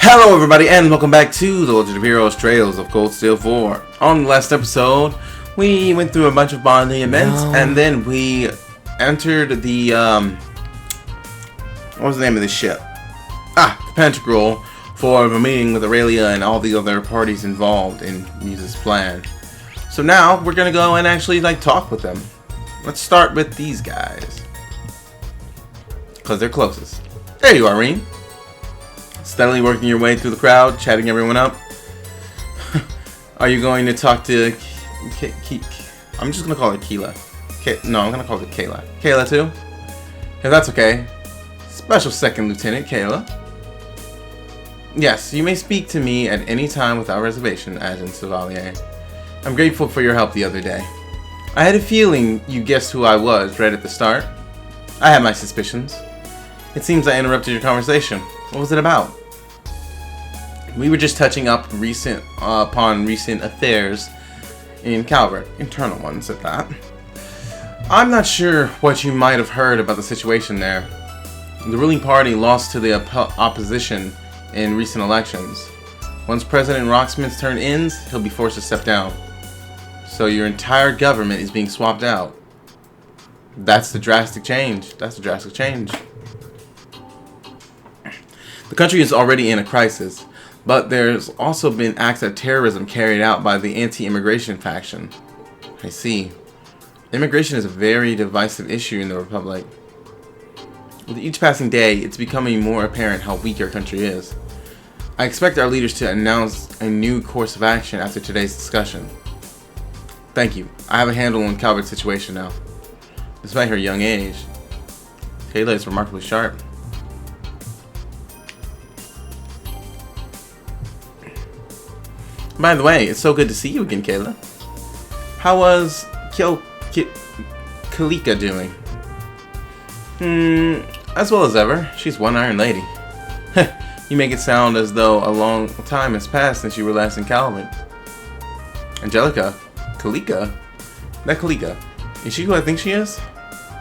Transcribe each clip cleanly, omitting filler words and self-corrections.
Hello everybody and welcome back to The Legend of Heroes Trails of Cold Steel 4. On the last episode, we went through a bunch of bonding events and then we entered the, what was the name of this ship? The Pentacle for a meeting with Aurelia and all the other parties involved in Muse's plan. So now we're gonna go and actually talk with them. Let's start with these guys. Because they're closest. There you are, Reen. Steadily working your way through the crowd, chatting everyone up. Are you going to talk to I'm just going to call her Keela. No, I'm going to call her Kayla. Kayla too? If that's okay. Special Second Lieutenant Kayla. Yes, you may speak to me at any time without reservation, Agent Chevalier. I'm grateful for your help the other day. I had a feeling you guessed who I was right at the start. I had my suspicions. It seems I interrupted your conversation. What was it about? We were just touching up upon recent affairs in Calvert, internal ones at that. I'm not sure what you might have heard about the situation there. The ruling party lost to the opposition in recent elections. Once President Rocksmith's term ends, he'll be forced to step down. So your entire government is being swapped out. That's the drastic change. The country is already in a crisis, but there's also been acts of terrorism carried out by the anti-immigration faction. I see. Immigration is a very divisive issue in the Republic. With each passing day, it's becoming more apparent how weak our country is. I expect our leaders to announce a new course of action after today's discussion. Thank you. I have a handle on Calvert's situation now. Despite her young age, Kayla is remarkably sharp. By the way, it's so good to see you again, Kayla. How was Kalika doing? As well as ever. She's one iron lady. You make it sound as though a long time has passed since you were last in Calvert. Angelica? Kalika? That Kalika. Is she who I think she is?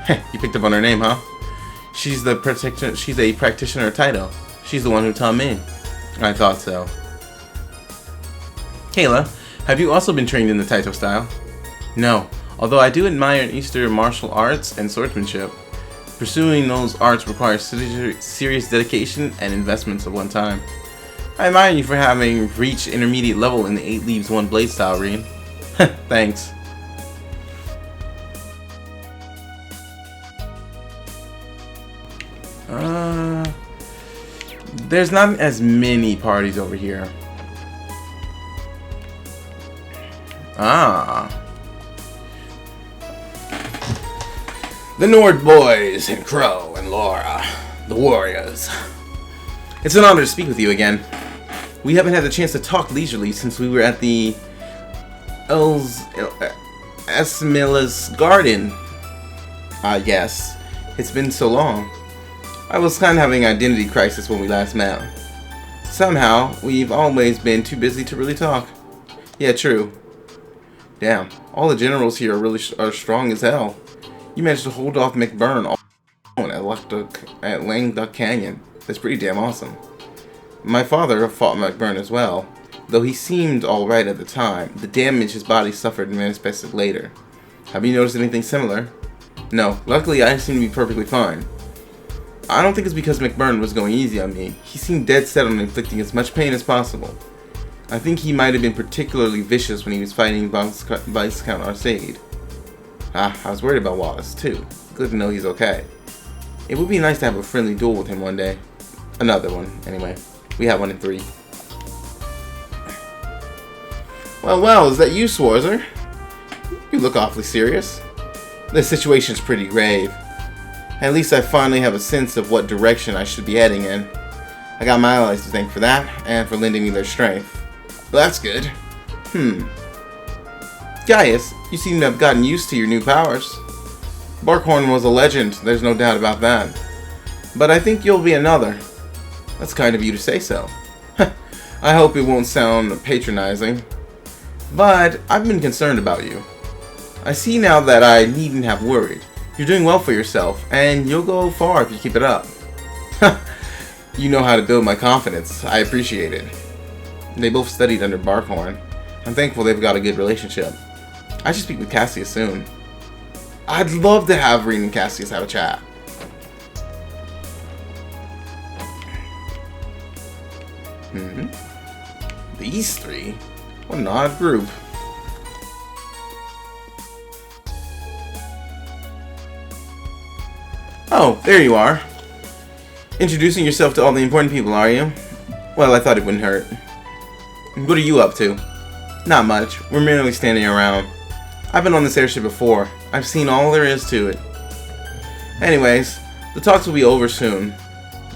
You picked up on her name, huh? She's a practitioner of Taito. She's the one who taught me. I thought so. Kayla, have you also been trained in the Taito style? No, although I do admire Eastern martial arts and swordsmanship. Pursuing those arts requires serious dedication and investments of one time. I admire you for having reached intermediate level in the 8 Leaves 1 Blade style, Reen. Thanks. There's not as many parties over here. The Nord boys and Crow and Laura, the warriors. It's an honor to speak with you again. We haven't had the chance to talk leisurely since we were at the Esmila's garden. Yes. It's been so long. I was kind of having an identity crisis when we last met. Somehow, we've always been too busy to really talk. Yeah, true. Damn, all the generals here are strong as hell. You managed to hold off McBurn all at Lame Duck Canyon. That's pretty damn awesome. My father fought McBurn as well, though he seemed alright at the time. The damage his body suffered manifested later. Have you noticed anything similar? No, luckily I seem to be perfectly fine. I don't think it's because McBurn was going easy on me. He seemed dead set on inflicting as much pain as possible. I think he might have been particularly vicious when he was fighting Viscount Arcade. I was worried about Wallace too. Good to know he's okay. It would be nice to have a friendly duel with him one day. Another one, anyway. We have one in 3. Well, is that you, Swarzer? You look awfully serious. The situation's pretty grave. At least I finally have a sense of what direction I should be heading in. I got my allies to thank for that, and for lending me their strength. Well, that's good. Gaius, you seem to have gotten used to your new powers. Barkhorn was a legend, there's no doubt about that. But I think you'll be another. That's kind of you to say so. I hope it won't sound patronizing. But I've been concerned about you. I see now that I needn't have worried. You're doing well for yourself, and you'll go far if you keep it up. You know how to build my confidence. I appreciate it. They both studied under Barkhorn. I'm thankful they've got a good relationship. I should speak with Cassius soon. I'd love to have Rean and Cassius have a chat. These three? What an odd group. Oh, there you are. Introducing yourself to all the important people, are you? Well, I thought it wouldn't hurt. What are you up to? Not much. We're merely standing around. I've been on this airship before. I've seen all there is to it. Anyways, the talks will be over soon.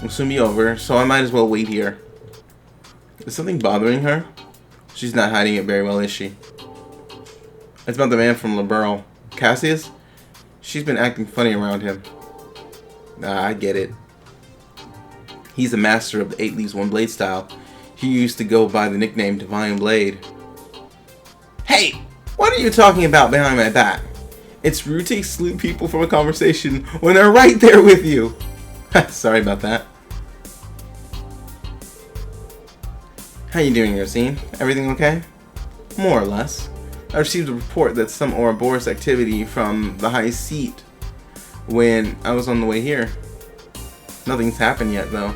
Will soon be over, so I might as well wait here. Is something bothering her? She's not hiding it very well, is she? It's about the man from Liberl. Cassius? She's been acting funny around him. Nah, I get it. He's a master of the 8 Leaves 1 Blade style. He used to go by the nickname Divine Blade. Hey! What are you talking about behind my back? It's rude to exclude people from a conversation when they're right there with you. Sorry about that. How you doing, Rosine? Everything okay? More or less. I received a report that some Ouroboros activity from the high seat when I was on the way here. Nothing's happened yet, though.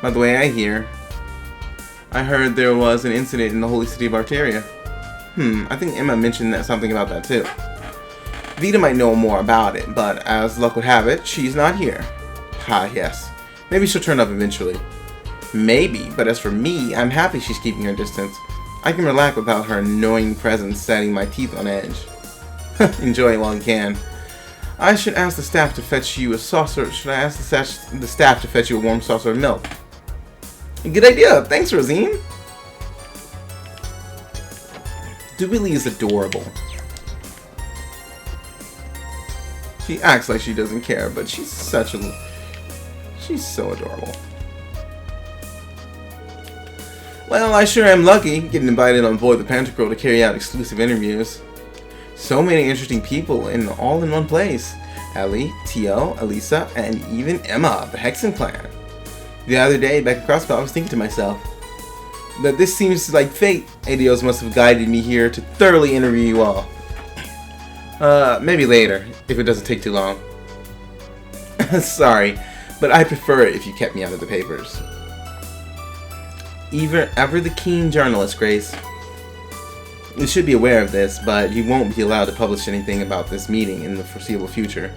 By the way, I heard there was an incident in the holy city of Arteria. I think Emma mentioned something about that too. Vita might know more about it, but as luck would have it, she's not here. Ah, yes. Maybe she'll turn up eventually. Maybe, but as for me, I'm happy she's keeping her distance. I can relax without her annoying presence setting my teeth on edge. Enjoy it while you can. I should ask the staff to fetch you a saucer. Should I ask the staff to fetch you a warm saucer of milk? Good idea. Thanks, Rosine. Dubilee is adorable. She acts like she doesn't care, but she's so adorable. Well, I sure am lucky getting invited on board the Pantagruel to carry out exclusive interviews. So many interesting people all in one place. Ellie, Tio, Elisa, and even Emma of the Hexen clan. The other day, back at Crossbow, I was thinking to myself that this seems like fate. Adios must have guided me here to thoroughly interview you all. Maybe later, if it doesn't take too long. Sorry, but I prefer it if you kept me out of the papers. Ever the keen journalist, Grace. You should be aware of this, but you won't be allowed to publish anything about this meeting in the foreseeable future.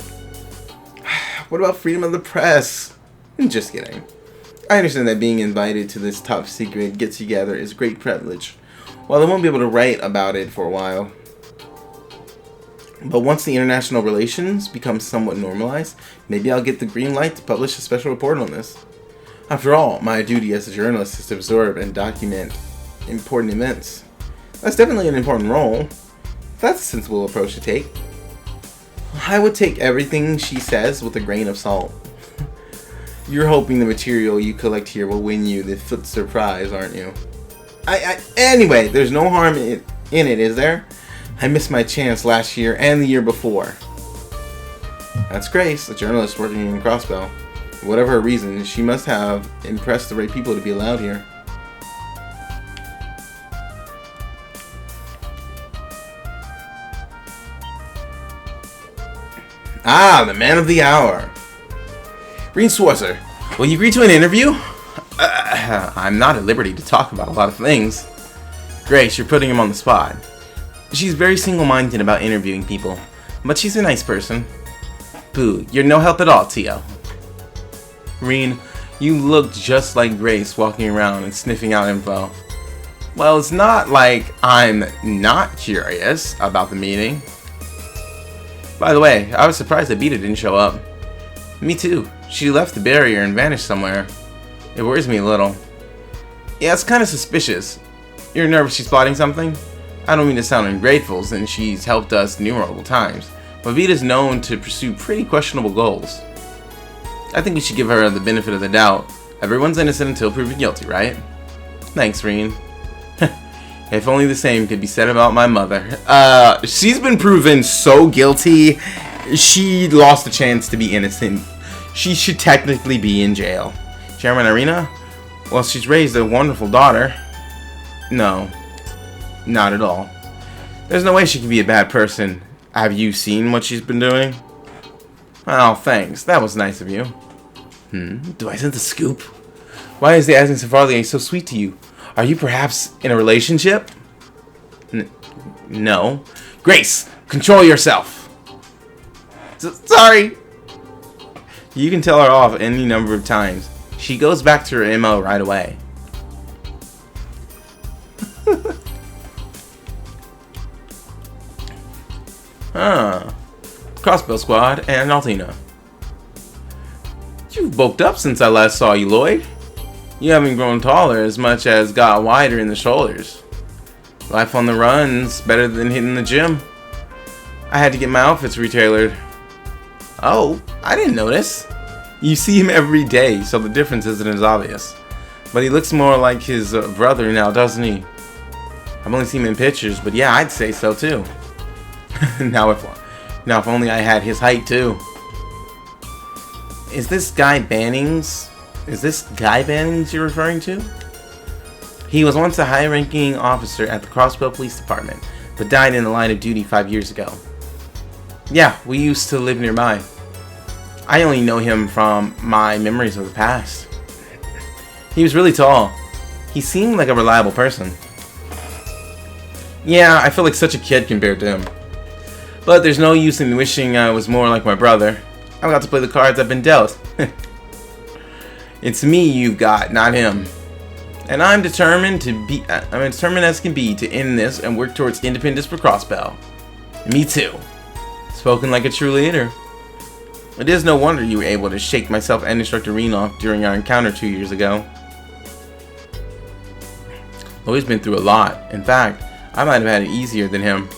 What about freedom of the press? Just kidding. I understand that being invited to this top secret get-together is a great privilege. While I won't be able to write about it for a while. But once the international relations become somewhat normalized, maybe I'll get the green light to publish a special report on this. After all, my duty as a journalist is to observe and document important events. That's definitely an important role. That's a sensible approach to take. I would take everything she says with a grain of salt. You're hoping the material you collect here will win you the Pulitzer Prize, aren't you? Anyway, there's no harm in it, is there? I missed my chance last year and the year before. That's Grace, a journalist working in Crossbow. For whatever her reason, she must have impressed the right people to be allowed here. Ah, the man of the hour. Rean Swarzer, will you agree to an interview? I'm not at liberty to talk about a lot of things. Grace, you're putting him on the spot. She's very single-minded about interviewing people, but she's a nice person. Boo, you're no help at all, Tio. Rean, you look just like Grace walking around and sniffing out info. Well, it's not like I'm not curious about the meeting. By the way, I was surprised that Beta didn't show up. Me too. She left the barrier and vanished somewhere. It worries me a little. Yeah, it's kind of suspicious. You're nervous she's plotting something? I don't mean to sound ungrateful since she's helped us innumerable times, but Vita's known to pursue pretty questionable goals. I think we should give her the benefit of the doubt. Everyone's innocent until proven guilty, right? Thanks, Rean. If only the same could be said about my mother. She's been proven so guilty, she lost the chance to be innocent. She should technically be in jail. Chairman Irina? Well, she's raised a wonderful daughter. No, not at all. There's no way she can be a bad person. Have you seen what she's been doing? Oh, thanks. That was nice of you. Do I sense a scoop? Why is the Asking Safari so sweet to you? Are you perhaps in a relationship? No. Grace, control yourself. Sorry. You can tell her off any number of times. She goes back to her MO right away. Crossbow Squad and Altina. You've bulked up since I last saw you, Lloyd. You haven't grown taller as much as got wider in the shoulders. Life on the run's better than hitting the gym. I had to get my outfits retailored. Oh, I didn't notice. You see him every day, so the difference isn't as obvious. But he looks more like his brother now, doesn't he? I've only seen him in pictures, but yeah, I'd say so too. Now if only I had his height too. Is this Guy Bannings you're referring to? He was once a high-ranking officer at the Crossbow Police Department, but died in the line of duty 5 years ago. Yeah, we used to live nearby. I only know him from my memories of the past. He was really tall. He seemed like a reliable person. Yeah, I feel like such a kid compared to him. But there's no use in wishing I was more like my brother. I've got to play the cards I've been dealt. It's me you've got, not him. And I'm determined as can be to end this and work towards independence for Crossbow. Me too. Spoken like a true leader. It is no wonder you were able to shake myself and Instructor Reen off during our encounter 2 years ago. Lloyd's been through a lot. In fact, I might have had it easier than him.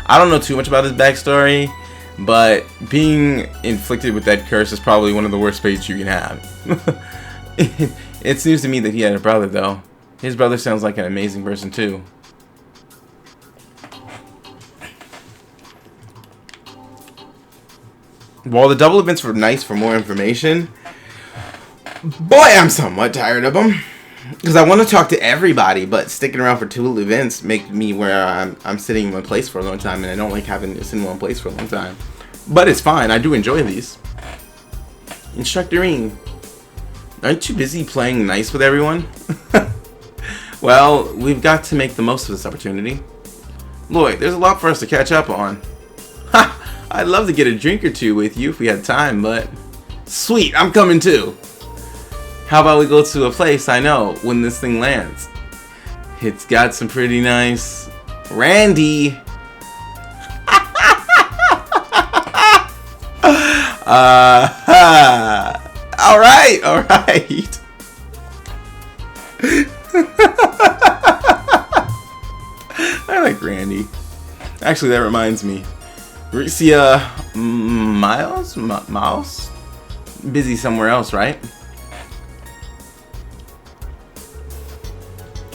I don't know too much about his backstory, but being inflicted with that curse is probably one of the worst fates you can have. It's news to me that he had a brother, though. His brother sounds like an amazing person, too. While the double events were nice for more information, boy, I'm somewhat tired of them. Because I want to talk to everybody, but sticking around for 2 events make me where I'm sitting in one place for a long time, and I don't like having to sit in one place for a long time. But it's fine. I do enjoy these. Instructor Reen, aren't you busy playing nice with everyone? Well, we've got to make the most of this opportunity. Lloyd, there's a lot for us to catch up on. Ha! I'd love to get a drink or two with you if we had time, but... Sweet, I'm coming too! How about we go to a place I know when this thing lands? It's got some pretty nice... Randy! Alright! I like Randy. Actually, that reminds me. See, Miles? Busy somewhere else, right?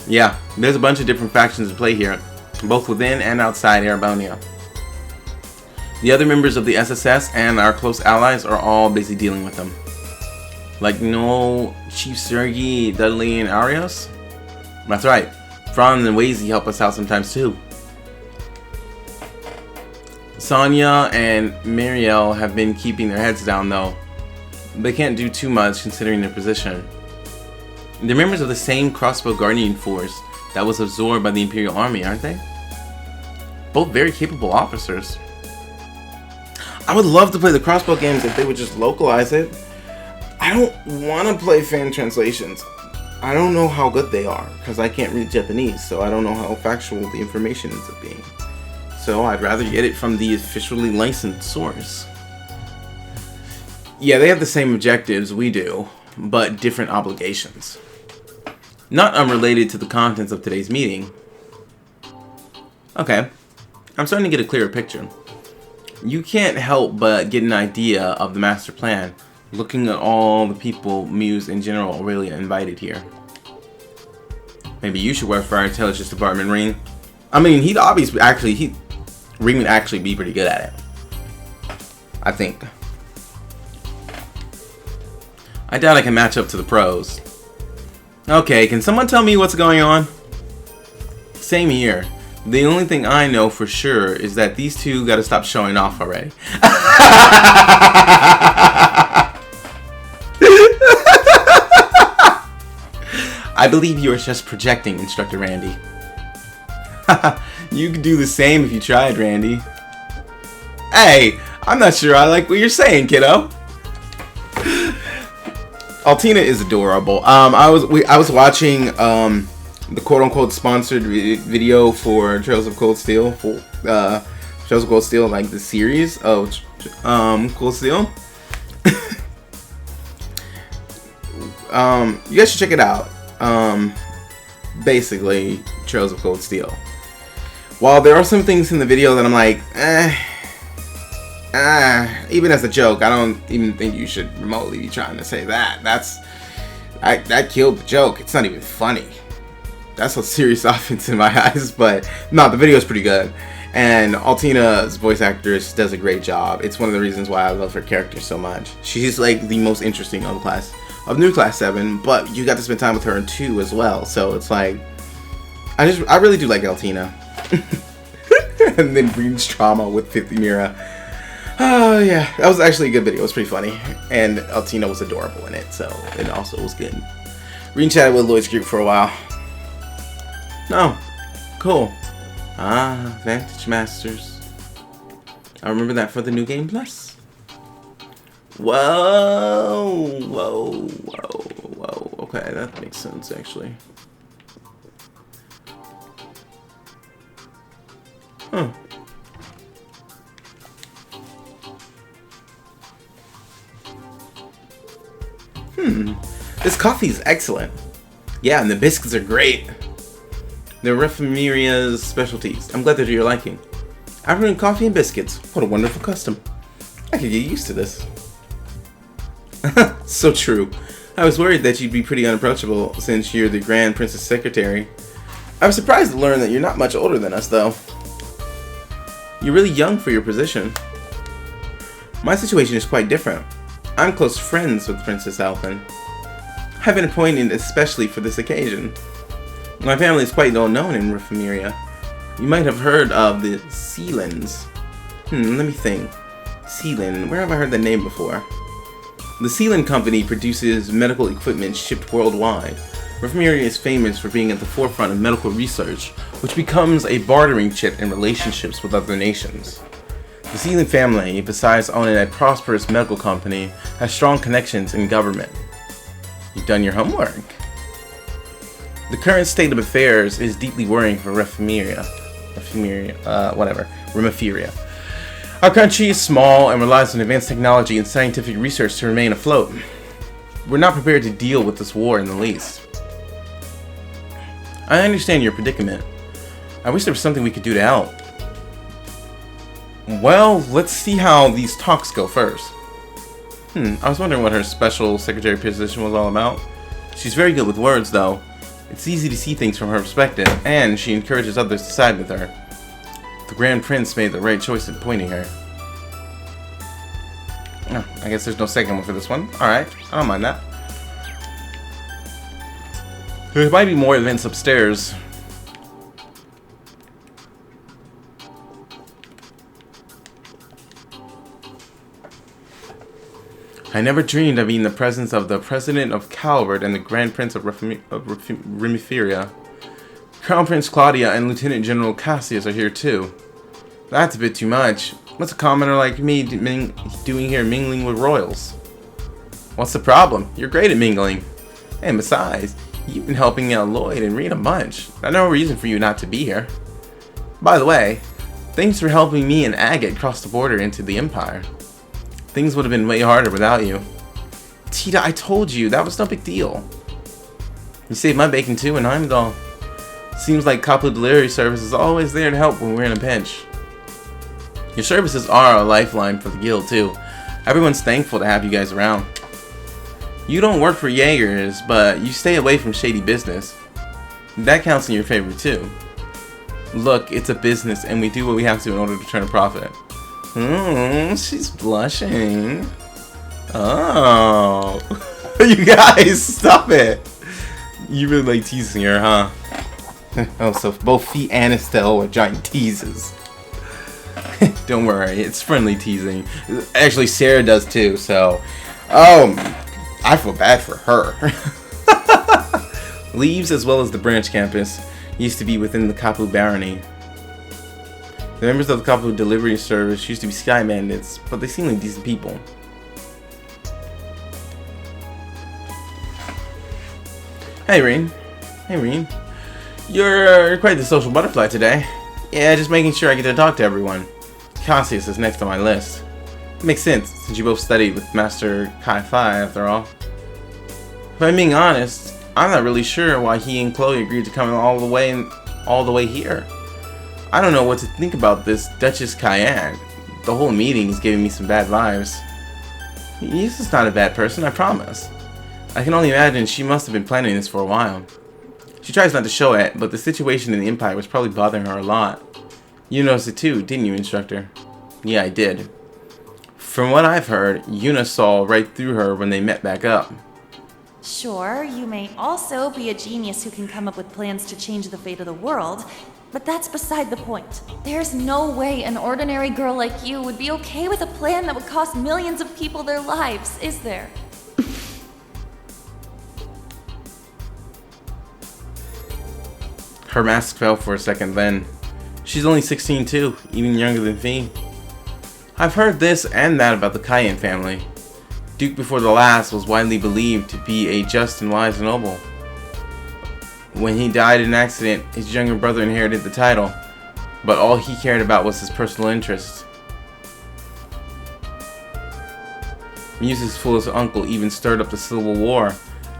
Yeah, there's a bunch of different factions at play here, both within and outside Erebonia. The other members of the SSS and our close allies are all busy dealing with them. Like, no Chief Sergei, Dudley, and Arios? That's right. Franz and Wazy help us out sometimes too. Sonya and Muriel have been keeping their heads down though. They can't do too much considering their position. They're members of the same Crossbow Guardian force that was absorbed by the Imperial Army, aren't they? Both very capable officers. I would love to play the Crossbow games if they would just localize it. I don't want to play fan translations. I don't know how good they are, because I can't read Japanese, so I don't know how factual the information ends up being. So I'd rather get it from the officially licensed source. Yeah, they have the same objectives we do, but different obligations. Not unrelated to the contents of today's meeting. Okay, I'm starting to get a clearer picture. You can't help but get an idea of the master plan, looking at all the people Muse and General Aurelia invited here. Maybe you should work for our intelligence department, Reen. I mean, Reen would actually be pretty good at it. I think. I doubt I can match up to the pros. Okay, can someone tell me what's going on? Same here. The only thing I know for sure is that these two gotta stop showing off already. I believe you are just projecting, Instructor Randy. You could do the same if you tried, Randy. Hey, I'm not sure I like what you're saying, kiddo. Altina is adorable. I was watching the quote-unquote sponsored video for Trails of Cold Steel, Trails of Cold Steel, like the series of Cold Steel. You guys should check it out. Basically, Trails of Cold Steel. While there are some things in the video that I'm like, even as a joke, I don't even think you should remotely be trying to say that. That killed the joke. It's not even funny. That's a serious offense in my eyes. But no, the video is pretty good, and Altina's voice actress does a great job. It's one of the reasons why I love her character so much. She's like the most interesting of new class 7, but you got to spend time with her in 2 as well. So it's like, I really do like Altina. And then Green's trauma with 50 Mira. Oh yeah, that was actually a good video. It was pretty funny, and Altina was adorable in it, so it also was good. Green chatted with Lloyd's group for a while. Oh, cool. Vantage Masters. I remember that for the New Game Plus. Whoa. Okay, that makes sense actually. Huh. This coffee is excellent. Yeah, and the biscuits are great. They're Refimeria's specialties. I'm glad they're to your liking. Afternoon coffee and biscuits. What a wonderful custom. I could get used to this. So true. I was worried that you'd be pretty unapproachable since you're the Grand Princess Secretary. I was surprised to learn that you're not much older than us, though. You're really young for your position. My situation is quite different. I'm close friends with Princess Alpin. I've been appointed especially for this occasion. My family is quite well known in Refemeria. You might have heard of the Sealins. Let me think. Sealin, where have I heard that name before? The Sealin Company produces medical equipment shipped worldwide. Refemeria is famous for being at the forefront of medical research, which becomes a bartering chip in relationships with other nations. The Sealin family, besides owning a prosperous medical company, has strong connections in government. You've done your homework. The current state of affairs is deeply worrying for Refemeria. Our country is small and relies on advanced technology and scientific research to remain afloat. We're not prepared to deal with this war in the least. I understand your predicament. I wish there was something we could do to help. Well, let's see how these talks go first. I was wondering what her special secretary position was all about. She's very good with words, though. It's easy to see things from her perspective, and she encourages others to side with her. The Grand Prince made the right choice in appointing her. Oh, I guess there's no second one for this one. Alright, I don't mind that. There might be more events upstairs. I never dreamed of being in the presence of the President of Calvert and the Grand Prince of Remiferia. Crown Prince Claudia and Lieutenant General Cassius are here too. That's a bit too much. What's a commoner like me doing here mingling with royals? What's the problem? You're great at mingling. And besides, you've been helping out Lloyd and Reed a bunch. There's no reason for you not to be here. By the way, thanks for helping me and Agate cross the border into the Empire. Things would have been way harder without you. Tita, I told you, that was no big deal. You saved my bacon too, and I'm gone. Seems like Kapu Delivery Service is always there to help when we're in a pinch. Your services are a lifeline for the guild too. Everyone's thankful to have you guys around. You don't work for Jaegers, but you stay away from shady business. That counts in your favor too. Look, it's a business and we do what we have to in order to turn a profit. She's blushing. Oh. You guys, stop it. You really like teasing her, huh? Oh, so both Feet and Estelle are giant teases. Don't worry, it's friendly teasing. Actually, Sarah does too, so... I feel bad for her. Leaves, as well as the branch campus, used to be within the Kapu Barony. The members of the Kapu Delivery Service used to be Sky Bandits, but they seem like decent people. Hey, Reen. Hey, Reen. You're quite the social butterfly today. Yeah, just making sure I get to talk to everyone. Cassius is next on my list. It makes sense, since you both studied with Master Kai-Fi, after all. If I'm being honest, I'm not really sure why he and Chloe agreed to come all the way here. I don't know what to think about this Duchess Cayenne. The whole meeting is giving me some bad vibes. He's just not a bad person, I promise. I can only imagine she must have been planning this for a while. She tries not to show it, but the situation in the Empire was probably bothering her a lot. You noticed it too, didn't you, Instructor? Yeah, I did. From what I've heard, Yuna saw right through her when they met back up. Sure, you may also be a genius who can come up with plans to change the fate of the world, but that's beside the point. There's no way an ordinary girl like you would be okay with a plan that would cost millions of people their lives, is there? Her mask fell for a second then. She's only 16 too, even younger than Fee. I've heard this and that about the Cayenne family. Duke before the last was widely believed to be a just and wise noble. When he died in an accident, his younger brother inherited the title, but all he cared about was his personal interest. Muse's foolish uncle even stirred up the Civil War,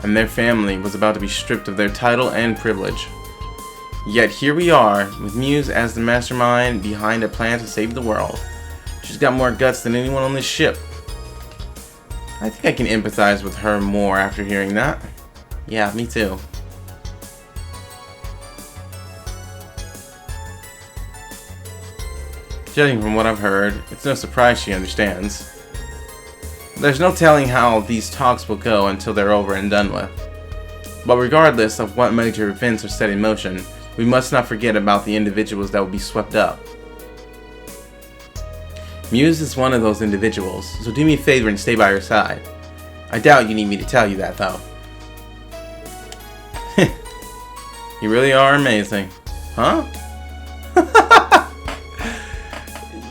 and their family was about to be stripped of their title and privilege. Yet here we are, with Muse as the mastermind behind a plan to save the world. She's got more guts than anyone on this ship. I think I can empathize with her more after hearing that. Yeah, me too. Judging from what I've heard, it's no surprise she understands. There's no telling how these talks will go until they're over and done with. But regardless of what major events are set in motion, we must not forget about the individuals that will be swept up. Muse is one of those individuals, so do me a favor and stay by her side. I doubt you need me to tell you that, though. You really are amazing. Huh?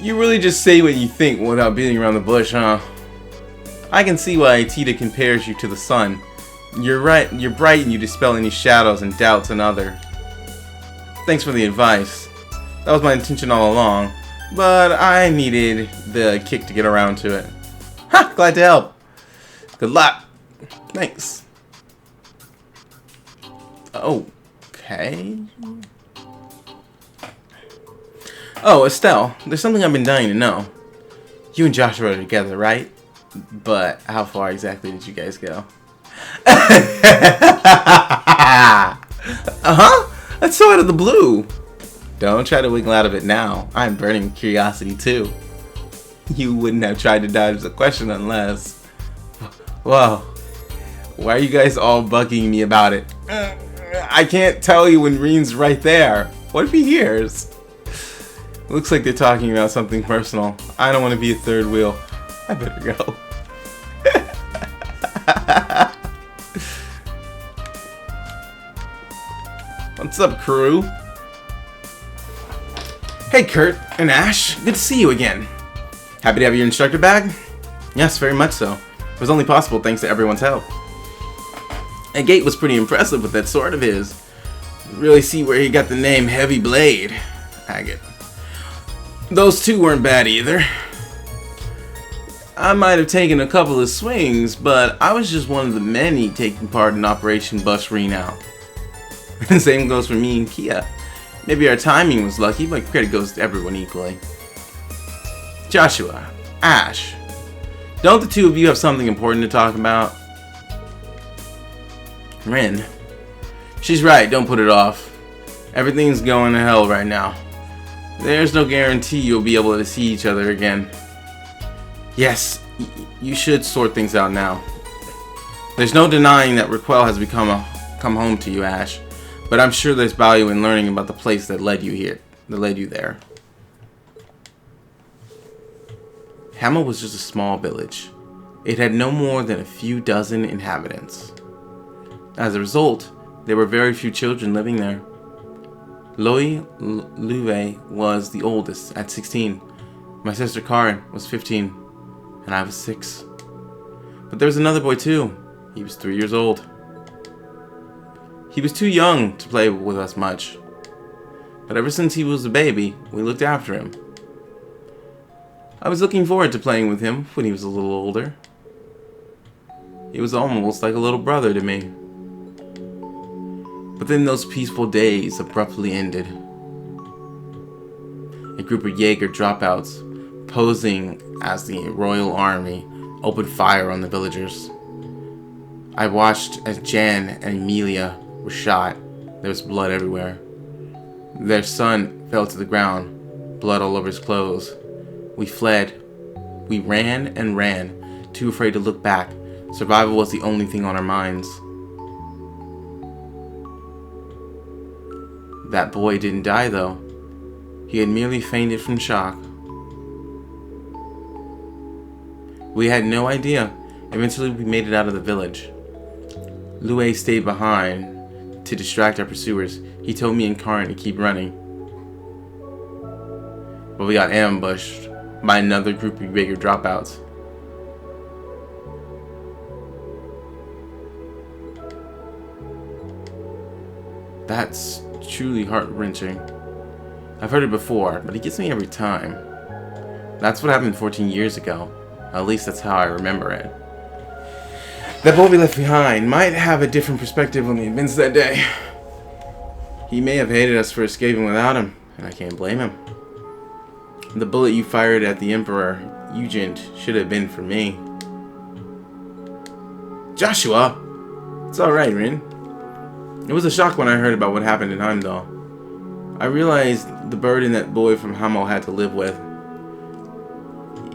You really just say what you think without beating around the bush, huh? I can see why Tita compares you to the sun. You're right, you're bright and you dispel any shadows and doubts in others. Thanks for the advice. That was my intention all along. But I needed the kick to get around to it. Ha! Glad to help. Good luck. Thanks. Okay. Oh, Estelle, there's something I've been dying to know. You and Joshua are together, right? But how far exactly did you guys go? That's so out of the blue. Don't try to wiggle out of it now. I'm burning with curiosity too. You wouldn't have tried to dodge the question unless... Whoa. Why are you guys all bugging me about it? I can't tell you when Reen's right there. What if he hears? Looks like they're talking about something personal. I don't want to be a third wheel. I better go. What's up, crew? Hey, Kurt and Ash. Good to see you again. Happy to have your instructor back? Yes, very much so. It was only possible thanks to everyone's help. And Gate was pretty impressive with that sword of his. Really see where he got the name Heavy Blade. Agate. Those two weren't bad either. I might have taken a couple of swings, but I was just one of the many taking part in Operation Bust Reen out. The same goes for me and Kia. Maybe our timing was lucky, but credit goes to everyone equally. Joshua, Ash, don't the two of you have something important to talk about? Rin, she's right, don't put it off. Everything's going to hell right now. There's no guarantee you'll be able to see each other again. Yes, you should sort things out now. There's no denying that Raquel has come home to you, Ash. But I'm sure there's value in learning about the place that led you here. That led you there. Hamel was just a small village. It had no more than a few dozen inhabitants. As a result, there were very few children living there. Louve was the oldest at 16. My sister Karen was 15, and I was 6. But there was another boy too. He was 3 years old. He was too young to play with us much. But ever since he was a baby, we looked after him. I was looking forward to playing with him when he was a little older. He was almost like a little brother to me. But then those peaceful days abruptly ended. A group of Jaeger dropouts, posing as the Royal Army, opened fire on the villagers. I watched as Jan and Emilia were shot. There was blood everywhere. Their son fell to the ground, blood all over his clothes. We fled. We ran and ran, too afraid to look back. Survival was the only thing on our minds. That boy didn't die though. He had merely fainted from shock. We had no idea. Eventually we made it out of the village. Louis stayed behind to distract our pursuers. He told me and Karen to keep running. But we got ambushed by another group of bigger dropouts. That's truly heart-wrenching. I've heard it before, but it gets me every time. That's what happened 14 years ago. At least that's how I remember it. That boy we left behind might have a different perspective on the events that day. He may have hated us for escaping without him, and I can't blame him. The bullet you fired at the Emperor, Eugen, should have been for me. Joshua! It's alright, Rin. It was a shock when I heard about what happened in Heimdall. I realized the burden that boy from Hamel had to live with.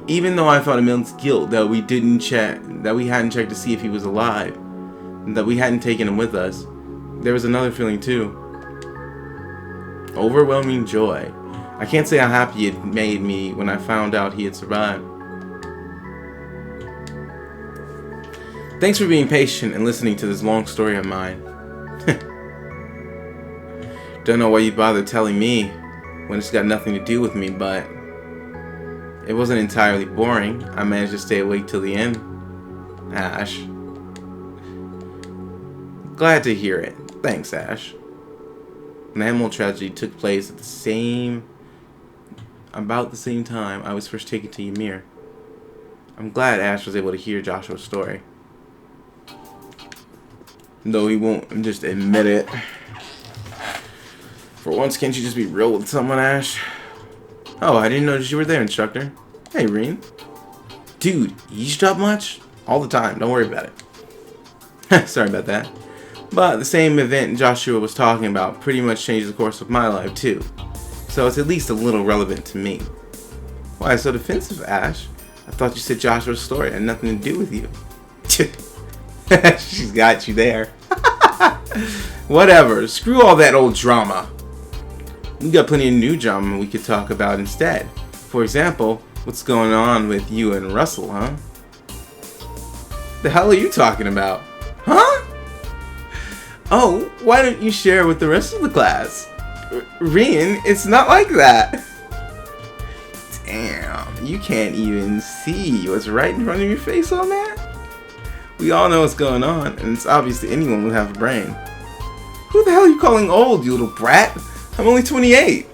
Even though I felt immense guilt that we hadn't checked to see if he was alive, and that we hadn't taken him with us, there was another feeling too. Overwhelming joy. I can't say how happy it made me when I found out he had survived. Thanks for being patient and listening to this long story of mine. Don't know why you bothered telling me when it's got nothing to do with me, but it wasn't entirely boring. I managed to stay awake till the end. Ash. Glad to hear it. Thanks, Ash. An animal tragedy took place at about the same time I was first taken to Ymir. I'm glad Ash was able to hear Joshua's story. Though he won't just admit it. For once, can't you just be real with someone, Ash? Oh, I didn't notice you were there, instructor. Hey, Reen. Dude, you eavesdrop much? All the time, don't worry about it. Sorry about that. But the same event Joshua was talking about pretty much changed the course of my life, too. So it's at least a little relevant to me. Why so defensive, Ash? I thought you said Joshua's story had nothing to do with you. She's got you there. Whatever, screw all that old drama. We got plenty of new drama we could talk about instead. For example, what's going on with you and Russell, huh? The hell are you talking about? Huh? Oh, why don't you share with the rest of the class? Reen, it's not like that. Damn, you can't even see what's right in front of your face on that? We all know what's going on, and it's obvious to anyone with half a brain. Who the hell are you calling old, you little brat? I'm only 28.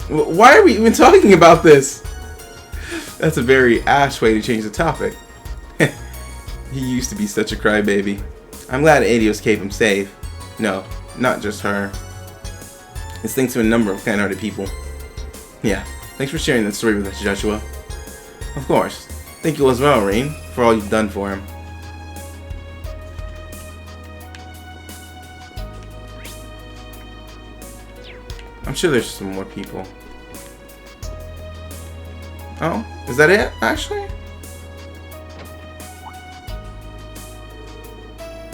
Why are we even talking about this? That's a very Ash way to change the topic. He used to be such a crybaby. I'm glad Adios kept him safe. No, not just her. It's thanks to a number of kind-hearted people. Yeah, thanks for sharing that story with us, Joshua. Of course. Thank you as well, Reen, for all you've done for him. I'm sure there's some more people. Oh, is that it, actually?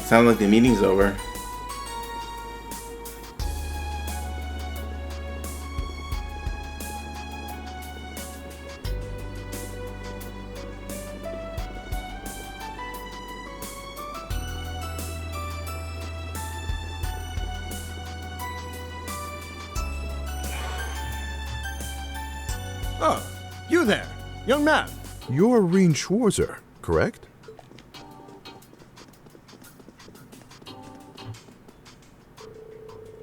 Sounds like the meeting's over. Oh, you there, young man. You're Reen Schwarzer, correct?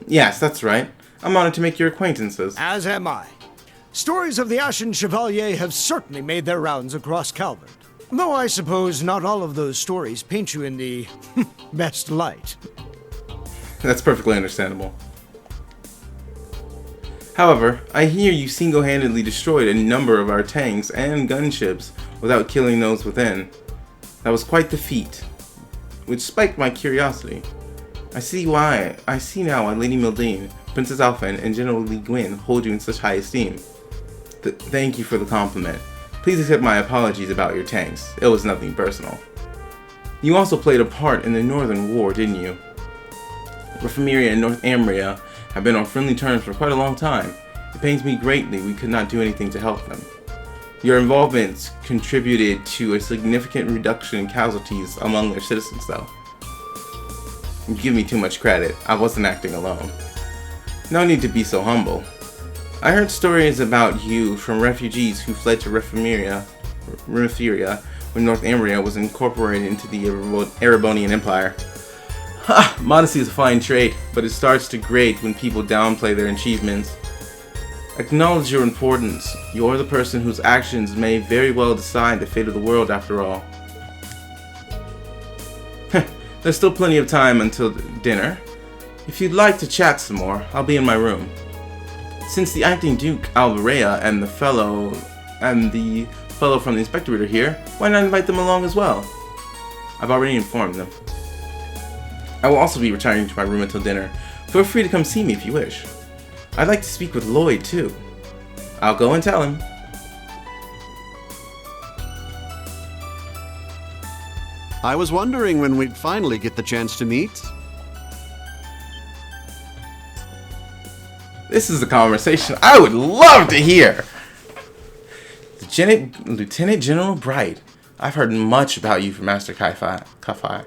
Yes, that's right. I'm honored to make your acquaintances. As am I. Stories of the Ashen Chevalier have certainly made their rounds across Calvert. Though I suppose not all of those stories paint you in the best light. That's perfectly understandable. However, I hear you single-handedly destroyed a number of our tanks and gunships without killing those within. That was quite the feat, which spiked my curiosity. I see now why Lady Mildine, Princess Alphen, and General Li Gwyn hold you in such high esteem. Thank you for the compliment. Please accept my apologies about your tanks. It was nothing personal. You also played a part in the Northern War, didn't you? Rephimeria and Northumbria have been on friendly terms for quite a long time. It pains me greatly we could not do anything to help them. Your involvement contributed to a significant reduction in casualties among their citizens, though. You give me too much credit. I wasn't acting alone. No need to be so humble. I heard stories about you from refugees who fled to Rephimeria when Northumbria was incorporated into the Erebonian Empire. Ha! Modesty is a fine trait, but it starts to grate when people downplay their achievements. Acknowledge your importance. You're the person whose actions may very well decide the fate of the world after all. There's still plenty of time until dinner. If you'd like to chat some more, I'll be in my room. Since the acting Duke Alvarea and the fellow from the Inspectorate are here, why not invite them along as well? I've already informed them. I will also be returning to my room until dinner. Feel free to come see me if you wish. I'd like to speak with Lloyd too. I'll go and tell him. I was wondering when we'd finally get the chance to meet. This is a conversation I would love to hear. Lieutenant General Bright, I've heard much about you from Master Kafai.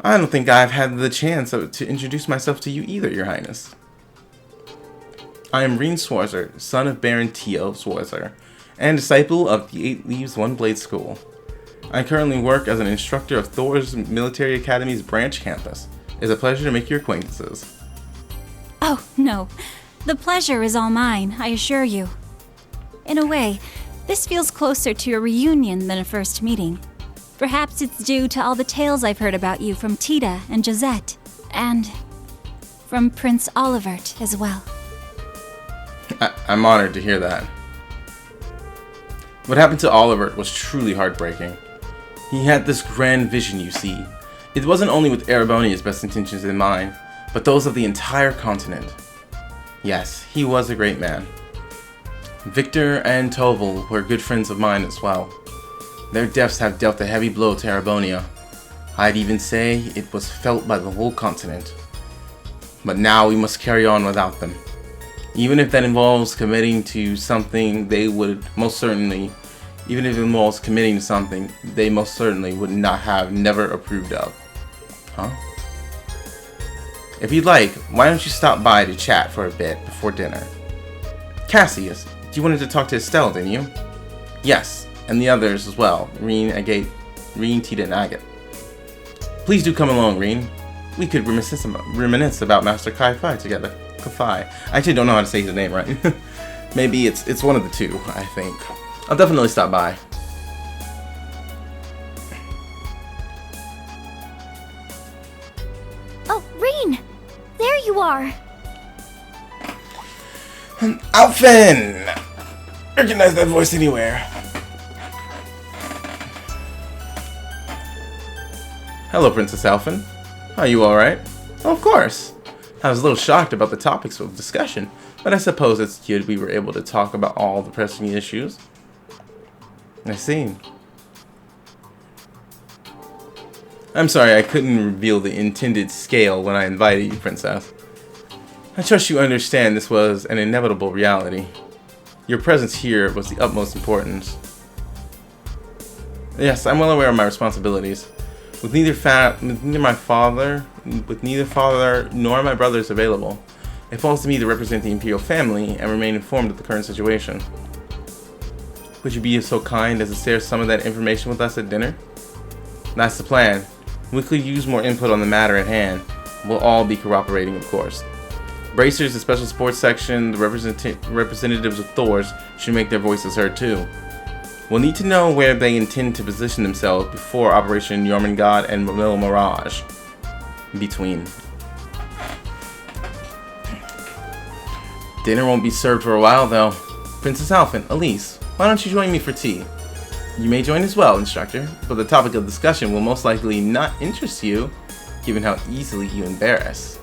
I don't think I've had the chance to introduce myself to you either, Your Highness. I am Reen Schwarzer, son of Baron Tio Schwarzer, and disciple of the Eight Leaves One Blade School. I currently work as an instructor of Thor's Military Academy's branch campus. It's a pleasure to make your acquaintances. Oh, no. The pleasure is all mine, I assure you. In a way, this feels closer to a reunion than a first meeting. Perhaps it's due to all the tales I've heard about you from Tita and Josette, and from Prince Olivert as well. I'm honored to hear that. What happened to Olivert was truly heartbreaking. He had this grand vision, you see. It wasn't only with Erebonia's best intentions in mind, but those of the entire continent. Yes, he was a great man. Victor and Toval were good friends of mine as well. Their deaths have dealt a heavy blow to Erebonia. I'd even say it was felt by the whole continent. But now we must carry on without them. Even if that involves committing to something they would most certainly, they most certainly would not have never approved of. Huh? If you'd like, why don't you stop by to chat for a bit before dinner? Cassius, you wanted to talk to Estelle, didn't you? Yes, and the others as well, Reen, Tita, and Agate. Please do come along, Reen. We could reminisce about Master Kafai together. Kafai. I actually don't know how to say his name right. Maybe it's one of the two, I think. I'll definitely stop by. Oh, Reen! There you are! Alphen! Recognize that voice anywhere. Hello, Princess Alphen. Are you alright? Oh, of course. I was a little shocked about the topics of discussion, but I suppose it's good we were able to talk about all the pressing issues. I see. I'm sorry I couldn't reveal the intended scale when I invited you, Princess. I trust you understand this was an inevitable reality. Your presence here was the utmost importance. Yes, I'm well aware of my responsibilities. With neither father nor my brothers available, it falls to me to represent the Imperial family and remain informed of the current situation. Would you be so kind as to share some of that information with us at dinner? That's the plan. We could use more input on the matter at hand. We'll all be cooperating, of course. Bracers, the special sports section, the representatives of Thor's should make their voices heard too. We'll need to know where they intend to position themselves before Operation Jormungand and Mill Mirage. Between. Dinner won't be served for a while though. Princess Alphen, Elise, why don't you join me for tea? You may join as well, Instructor, but the topic of discussion will most likely not interest you, given how easily you embarrass.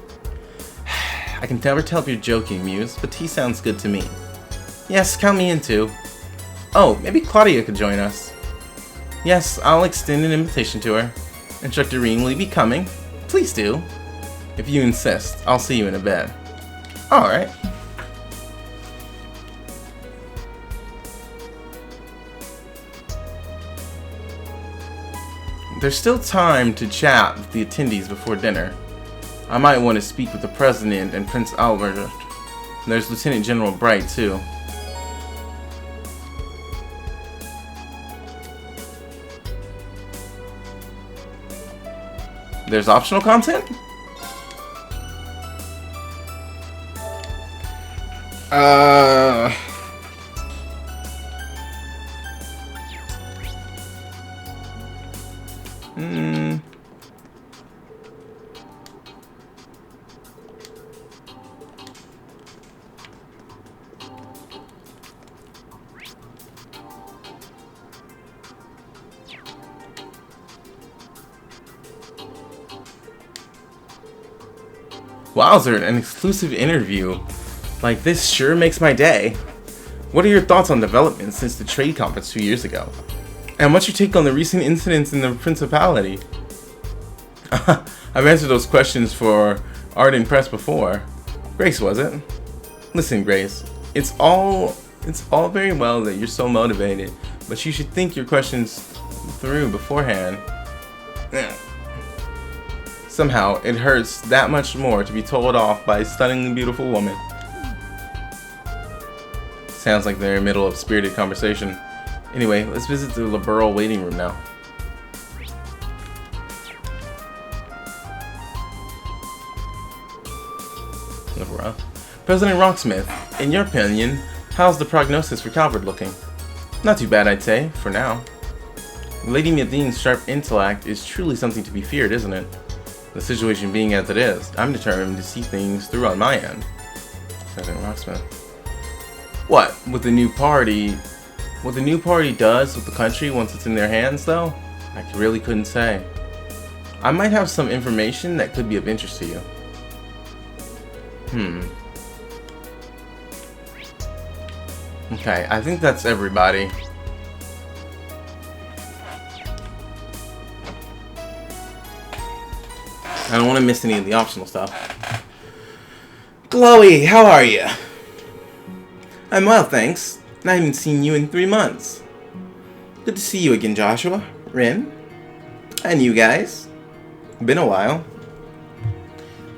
I can never tell if you're joking, Muse, but tea sounds good to me. Yes, count me in too. Oh, maybe Claudia could join us. Yes, I'll extend an invitation to her. Instructor Reen, will you be coming? Please do. If you insist, I'll see you in a bit. Alright. There's still time to chat with the attendees before dinner. I might want to speak with the President and Prince Albert. There's Lieutenant General Bright, too. There's optional content? Wowzer, an exclusive interview like this sure makes my day. What are your thoughts on developments since the trade conference 2 years ago? And what's your take on the recent incidents in the Principality? I've answered those questions for Arden Press before. Grace, was it? Listen, Grace, it's all very well that you're so motivated, but you should think your questions through beforehand. Somehow, it hurts that much more to be told off by a stunningly beautiful woman. Sounds like they're in the middle of spirited conversation. Anyway, let's visit the liberal waiting room now. Liberal. President Rocksmith, in your opinion, how's the prognosis for Calvert looking? Not too bad, I'd say, for now. Lady Madine's sharp intellect is truly something to be feared, isn't it? The situation being as it is, I'm determined to see things through on my end. President Rocksmith. What the new party does with the country once it's in their hands, though? I really couldn't say. I might have some information that could be of interest to you. Okay, I think that's everybody. I don't want to miss any of the optional stuff. Chloe, how are you? I'm well, thanks. I haven't seen you in 3 months. Good to see you again, Joshua, Rin, and you guys. Been a while.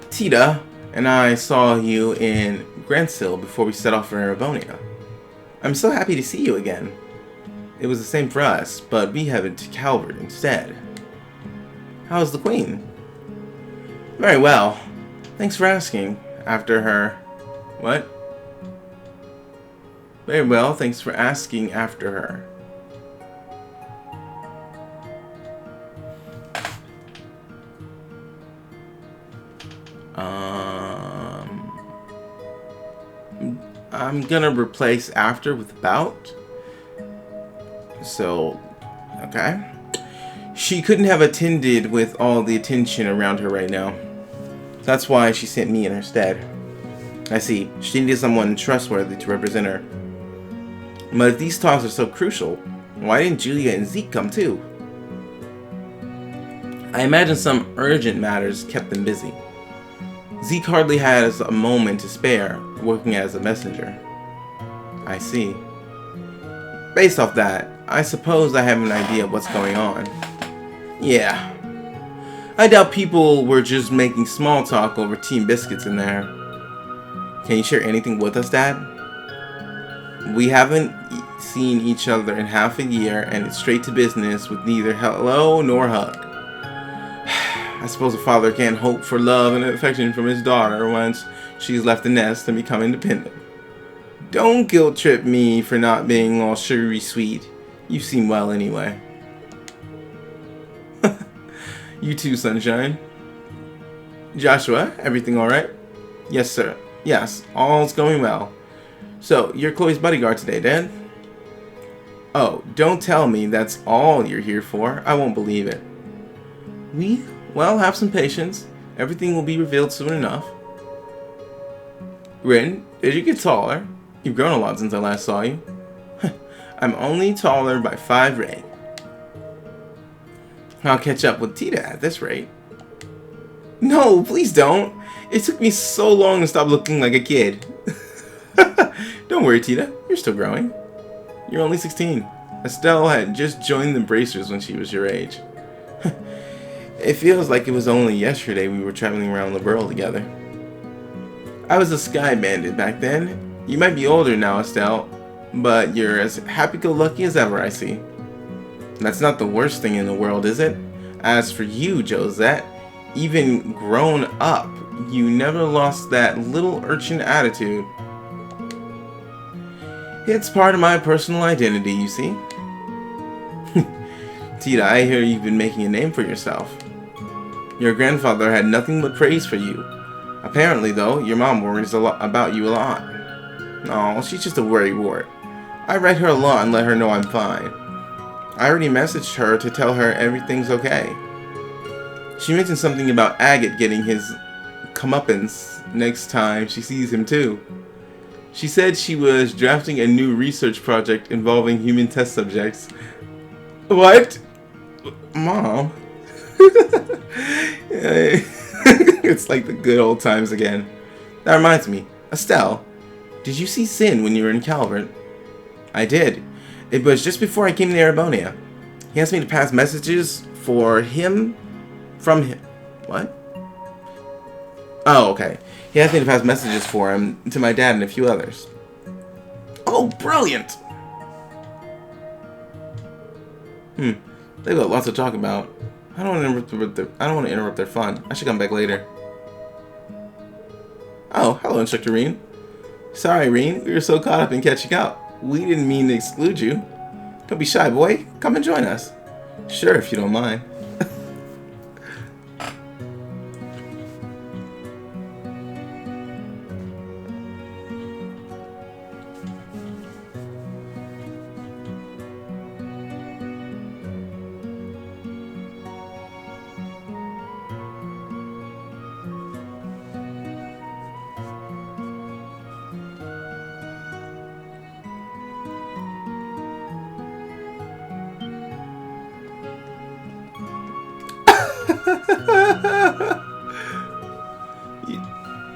Tita and I saw you in Gransil before we set off for Erebonia. I'm so happy to see you again. It was the same for us, but we headed to Calvert instead. How's the Queen? Very well. Thanks for asking. After her... What? Very well, thanks for asking after her. I'm gonna replace after with about. So, okay. She couldn't have attended with all the attention around her right now. That's why she sent me in her stead. I see. She needed someone trustworthy to represent her. But if these talks are so crucial, why didn't Julia and Zeke come too? I imagine some urgent matters kept them busy. Zeke hardly has a moment to spare, working as a messenger. I see. Based off that, I suppose I have an idea of what's going on. Yeah. I doubt people were just making small talk over tea and biscuits in there. Can you share anything with us, Dad? We haven't seen each other in half a year, and it's straight to business with neither hello nor hug. I suppose a father can't hope for love and affection from his daughter once she's left the nest and become independent. Don't guilt trip me for not being all sugary sweet. You seem well anyway. You too, sunshine. Joshua, everything alright? Yes, sir. Yes, all's going well. So, you're Chloe's bodyguard today, Dad? Oh, don't tell me that's all you're here for. I won't believe it. Well, have some patience. Everything will be revealed soon enough. Rin, did you get taller? You've grown a lot since I last saw you. I'm only taller by 5 Ray. I'll catch up with Tita at this rate. No, please don't. It took me so long to stop looking like a kid. Don't worry, Tita. You're still growing. You're only 16. Estelle had just joined the Bracers when she was your age. It feels like it was only yesterday we were traveling around the world together. I was a sky bandit back then. You might be older now, Estelle, but you're as happy-go-lucky as ever, I see. That's not the worst thing in the world, is it? As for you, Josette, even grown up, you never lost that little urchin attitude. It's part of my personal identity, you see. Tita, I hear you've been making a name for yourself. Your grandfather had nothing but praise for you. Apparently, though, your mom worries about you a lot. Oh, she's just a worrywart. I write her a lot and let her know I'm fine. I already messaged her to tell her everything's okay. She mentioned something about Agate getting his comeuppance next time she sees him too. She said she was drafting a new research project involving human test subjects. What? Mom? It's like the good old times again. That reminds me, Estelle, did you see Sin when you were in Calvert? I did. It was just before I came to Erebonia. He asked me to pass messages for him from him. What? Oh, okay. He asked me to pass messages for him to my dad and a few others. Oh, brilliant! They've got lots to talk about. I don't want to interrupt their fun. I should come back later. Oh, hello, Instructor Reen. Sorry, Reen. We were so caught up in catching up. We didn't mean to exclude you. Don't be shy, boy. Come and join us. Sure, if you don't mind.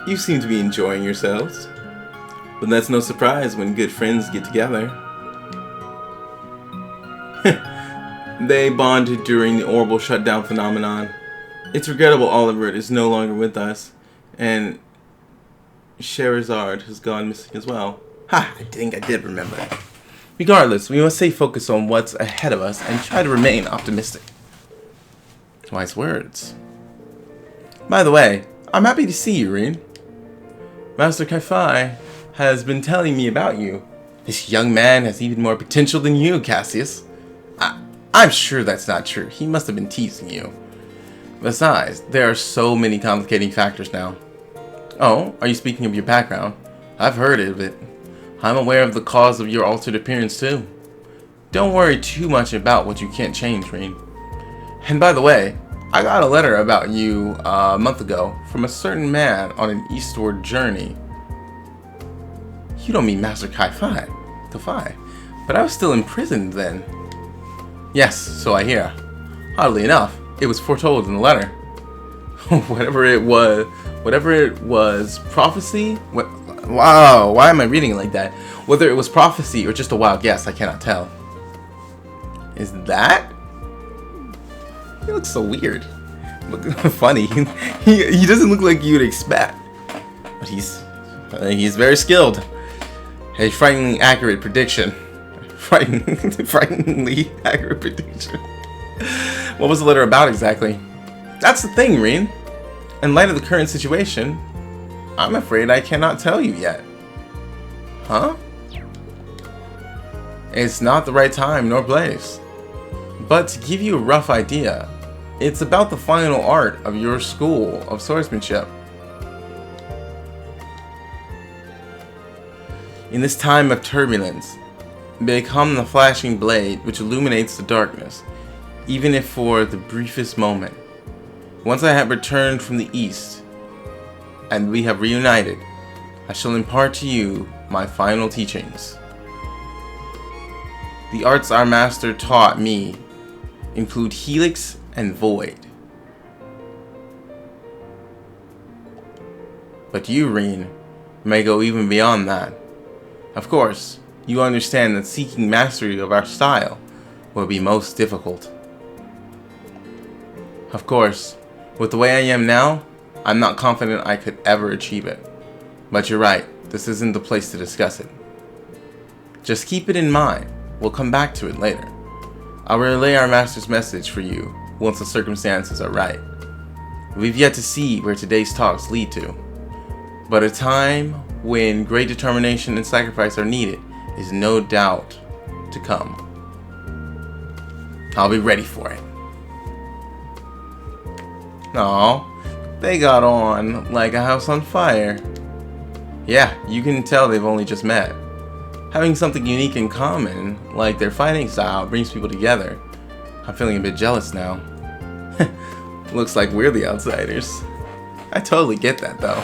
You seem to be enjoying yourselves. But that's no surprise when good friends get together. They bonded during the orbital shutdown phenomenon. It's regrettable Oliver is no longer with us, and Scheherazade has gone missing as well. Ha! I think I did remember that. Regardless, we must stay focused on what's ahead of us and try to remain optimistic. Wise words. By the way, I'm happy to see you, Reen. Master Kai-Fi has been telling me about you. This young man has even more potential than you, Cassius. I'm sure that's not true. He must have been teasing you. Besides, there are so many complicating factors now. Oh, are you speaking of your background? I've heard of it. I'm aware of the cause of your altered appearance too. Don't worry too much about what you can't change, Reen. And by the way, I got a letter about you a month ago from a certain man on an eastward journey. You don't mean Master Kai-Fi, but I was still imprisoned then. Yes, so I hear. Oddly enough, it was foretold in the letter. whatever it was, prophecy? Wow, why am I reading it like that? Whether it was prophecy or just a wild guess, I cannot tell. Is that? He looks so weird. Look funny. he doesn't look like you'd expect. But he's very skilled. A frighteningly accurate prediction. Frighteningly accurate prediction. What was the letter about exactly? That's the thing, Reen. In light of the current situation, I'm afraid I cannot tell you yet. Huh? It's not the right time nor place. But to give you a rough idea, it's about the final art of your school of swordsmanship. In this time of turbulence, become the flashing blade which illuminates the darkness, even if for the briefest moment. Once I have returned from the east, and we have reunited, I shall impart to you my final teachings. The arts our master taught me include Helix and Void. But you, Reen, may go even beyond that. Of course, you understand that seeking mastery of our style will be most difficult. Of course, with the way I am now, I'm not confident I could ever achieve it. But you're right, this isn't the place to discuss it. Just keep it in mind, we'll come back to it later. I'll relay our master's message for you once the circumstances are right. We've yet to see where today's talks lead to, but a time when great determination and sacrifice are needed is no doubt to come. I'll be ready for it. Aw, they got on like a house on fire. Yeah, you can tell they've only just met. Having something unique in common, like their fighting style, brings people together. I'm feeling a bit jealous now. Looks like we're the outsiders. I totally get that though.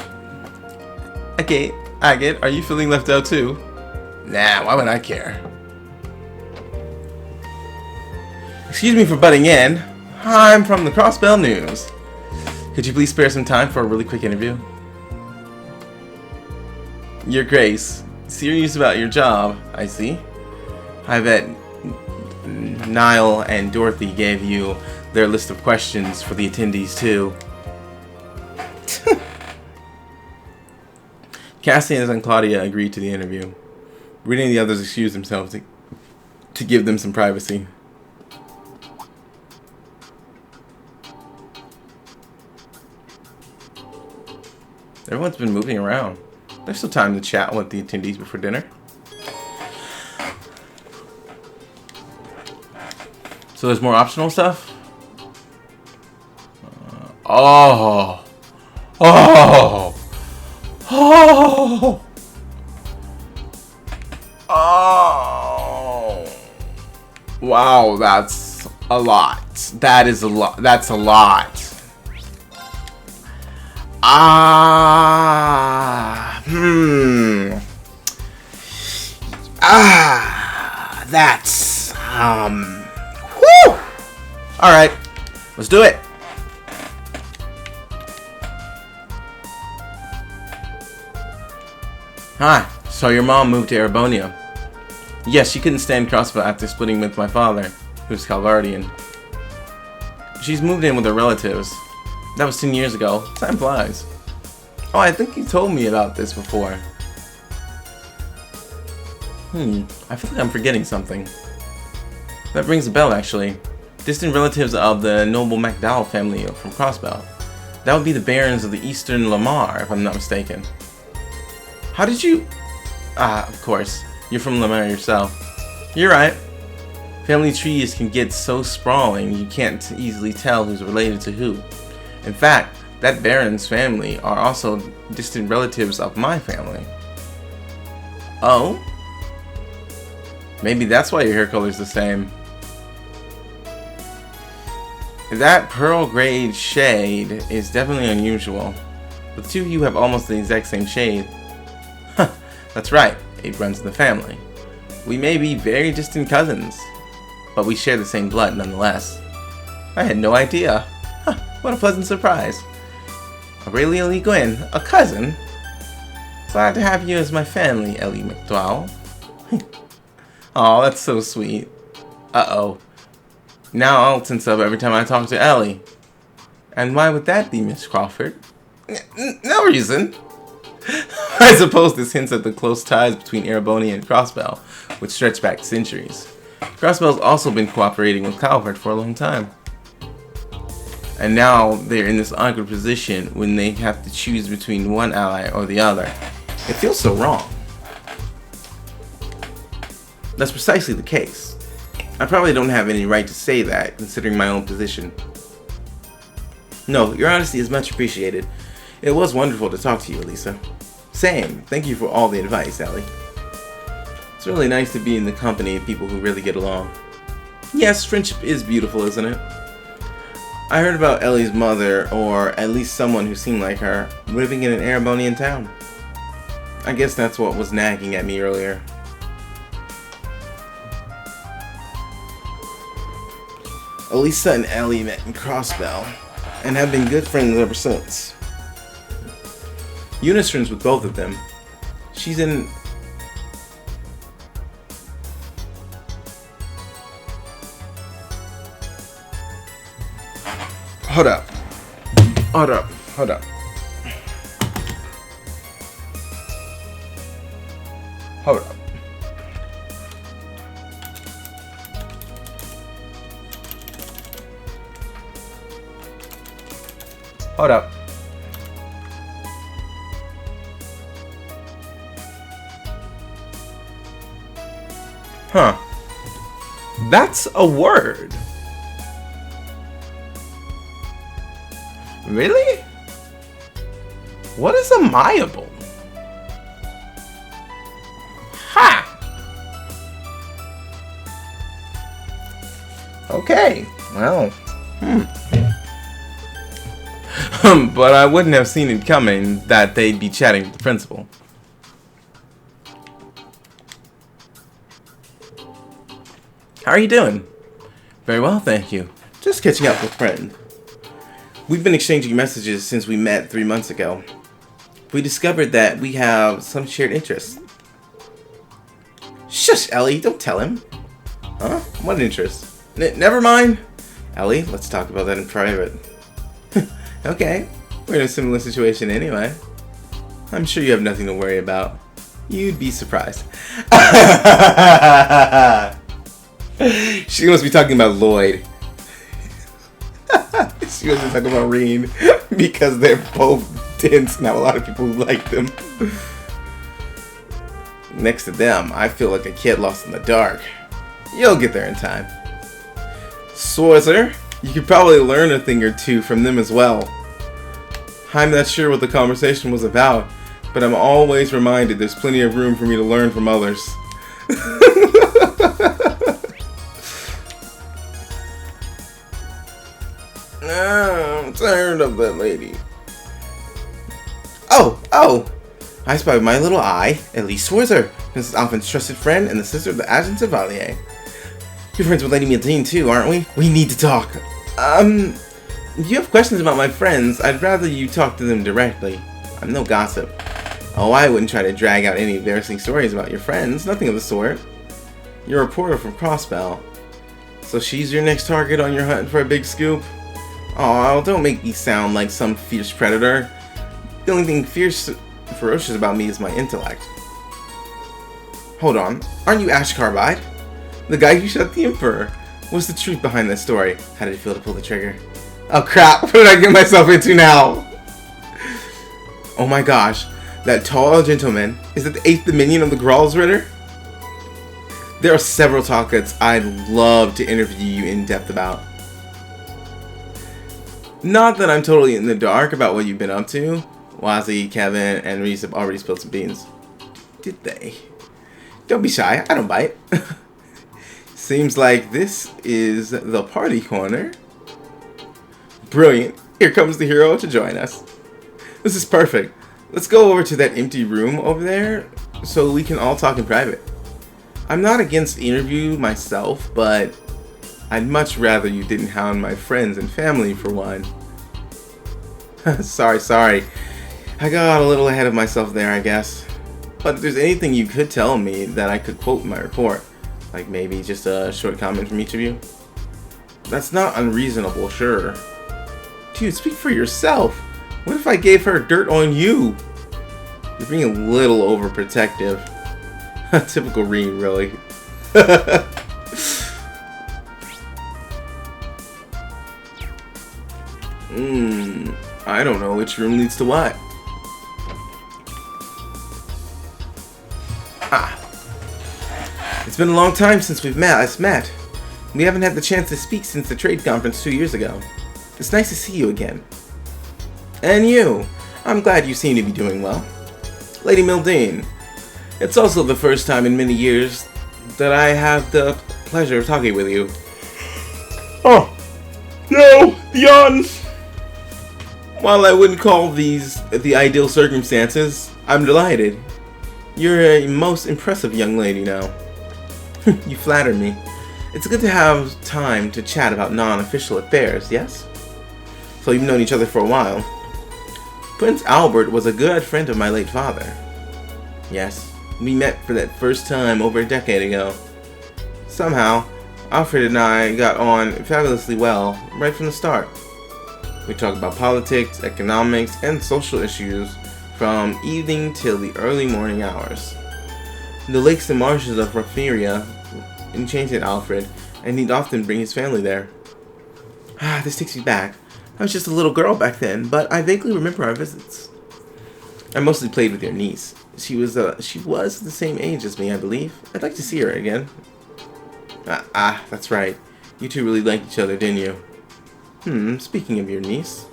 Okay, Agate, are you feeling left out too? Nah, why would I care? Excuse me for butting in. I'm from the Crossbell News. Could you please spare some time for a really quick interview? Your Grace, serious about your job, I see. I bet Niall and Dorothy gave you their list of questions for the attendees too. Cassian and Claudia agreed to the interview. Reed and the others excused themselves to give them some privacy. Everyone's been moving around. There's still time to chat with the attendees before dinner. So there's more optional stuff? Oh! Wow, that's a lot. That is a lot. That's a lot. That's whew. All right, let's do it. Hi, so your mom moved to Erebonia. Yes, she couldn't stand Crossbow after splitting with my father, who's Calvardian. She's moved in with her relatives. That was 10 years ago. Time flies. Oh, I think you told me about this before. I feel like I'm forgetting something. That rings a bell, actually. Distant relatives of the noble MacDowell family from Crossbell. That would be the barons of the Eastern Lamar, if I'm not mistaken. How did you... of course. You're from Lamar yourself. You're right. Family trees can get so sprawling you can't easily tell who's related to who. In fact, that baron's family are also distant relatives of my family. Oh? Maybe that's why your hair color's the same. That pearl gray shade is definitely unusual. But the two of you have almost the exact same shade. Huh, that's right, it runs in the family. We may be very distant cousins, but we share the same blood nonetheless. I had no idea. Huh, what a pleasant surprise. Aurelia Lee Gwyn, a cousin? Glad to have you as my family, Ellie McDowell. Aw, that's so sweet. Uh-oh. Now I'll tense up every time I talk to Ellie. And why would that be, Miss Crawford? No reason. I suppose this hints at the close ties between Ereboni and Crossbell, which stretch back centuries. Crossbell's also been cooperating with Calvert for a long time. And now they're in this awkward position when they have to choose between one ally or the other. It feels so wrong. That's precisely the case. I probably don't have any right to say that, considering my own position. No, your honesty is much appreciated. It was wonderful to talk to you, Elisa. Same. Thank you for all the advice, Ellie. It's really nice to be in the company of people who really get along. Yes, friendship is beautiful, isn't it? I heard about Ellie's mother, or at least someone who seemed like her, living in an Erebonian town. I guess that's what was nagging at me earlier. Elisa and Ellie met in Crossbell, and have been good friends ever since. Yuna's friends with both of them. She's in... Hold up. Hold up. Hold up. Hold up. Hold up. Huh. That's a word. Really? What is a malleable? Ha! Okay. Well. But I wouldn't have seen it coming that they'd be chatting with the principal. How are you doing? Very well, thank you. Just catching up with a friend. We've been exchanging messages since we met 3 months ago. We discovered that we have some shared interests. Shush, Ellie, don't tell him. Huh? What interest? Never mind. Ellie, let's talk about that in private. Okay, we're in a similar situation anyway. I'm sure you have nothing to worry about. You'd be surprised. She must be talking about Lloyd. She wasn't talking about Reen because they're both dense and have a lot of people who like them. Next to them, I feel like a kid lost in the dark. You'll get there in time. Sworzer, you could probably learn a thing or two from them as well. I'm not sure what the conversation was about, but I'm always reminded there's plenty of room for me to learn from others. I'm tired of that lady. Oh! I spy with my little eye, Elise Sworzer, Mrs. Alphen's trusted friend and the sister of the Adjutant Chevalier. You're friends with Lady Mildine too, aren't we? We need to talk. If you have questions about my friends, I'd rather you talk to them directly. I'm no gossip. Oh, I wouldn't try to drag out any embarrassing stories about your friends. Nothing of the sort. You're a reporter from Crossbell. So she's your next target on your hunt for a big scoop? Oh, don't make me sound like some fierce predator. The only thing ferocious about me is my intellect. Hold on. Aren't you Ash Carbide? The guy who shot the Emperor. What's the truth behind that story? How did it feel to pull the trigger? Oh crap, what did I get myself into now? Oh my gosh, that tall gentleman, is it the 8th Dominion of the Gralsritter? There are several topics I'd love to interview you in depth about. Not that I'm totally in the dark about what you've been up to. Wazzy, Kevin, and Reese have already spilled some beans. Did they? Don't be shy, I don't bite. Seems like this is the party corner. Brilliant. Here comes the hero to join us. This is perfect. Let's go over to that empty room over there so we can all talk in private. I'm not against the interview myself, but I'd much rather you didn't hound my friends and family for one. Sorry. I got a little ahead of myself there, I guess. But if there's anything you could tell me that I could quote in my report, like maybe just a short comment from each of you, that's not unreasonable, sure. Dude, speak for yourself. What if I gave her dirt on you? You're being a little overprotective. Typical Reen, really. I don't know which room leads to what. It's been a long time since we've met. We haven't had the chance to speak since the trade conference 2 years ago. It's nice to see you again. And you. I'm glad you seem to be doing well. Lady Mildine. It's also the first time in many years that I have the pleasure of talking with you. Oh, no, beyond. While I wouldn't call these the ideal circumstances, I'm delighted. You're a most impressive young lady now. You flatter me. It's good to have time to chat about non-official affairs, yes? So you've known each other for a while. Prince Albert was a good friend of my late father. Yes, we met for that first time over a decade ago. Somehow, Alfred and I got on fabulously well right from the start. We talked about politics, economics, and social issues from evening till the early morning hours. The lakes and marshes of Raphiria enchanted Alfred, and he'd often bring his family there. This takes me back. I was just a little girl back then, but I vaguely remember our visits. I mostly played with your niece. She was the same age as me, I believe. I'd like to see her again. That's right. You two really liked each other, didn't you? Speaking of your niece.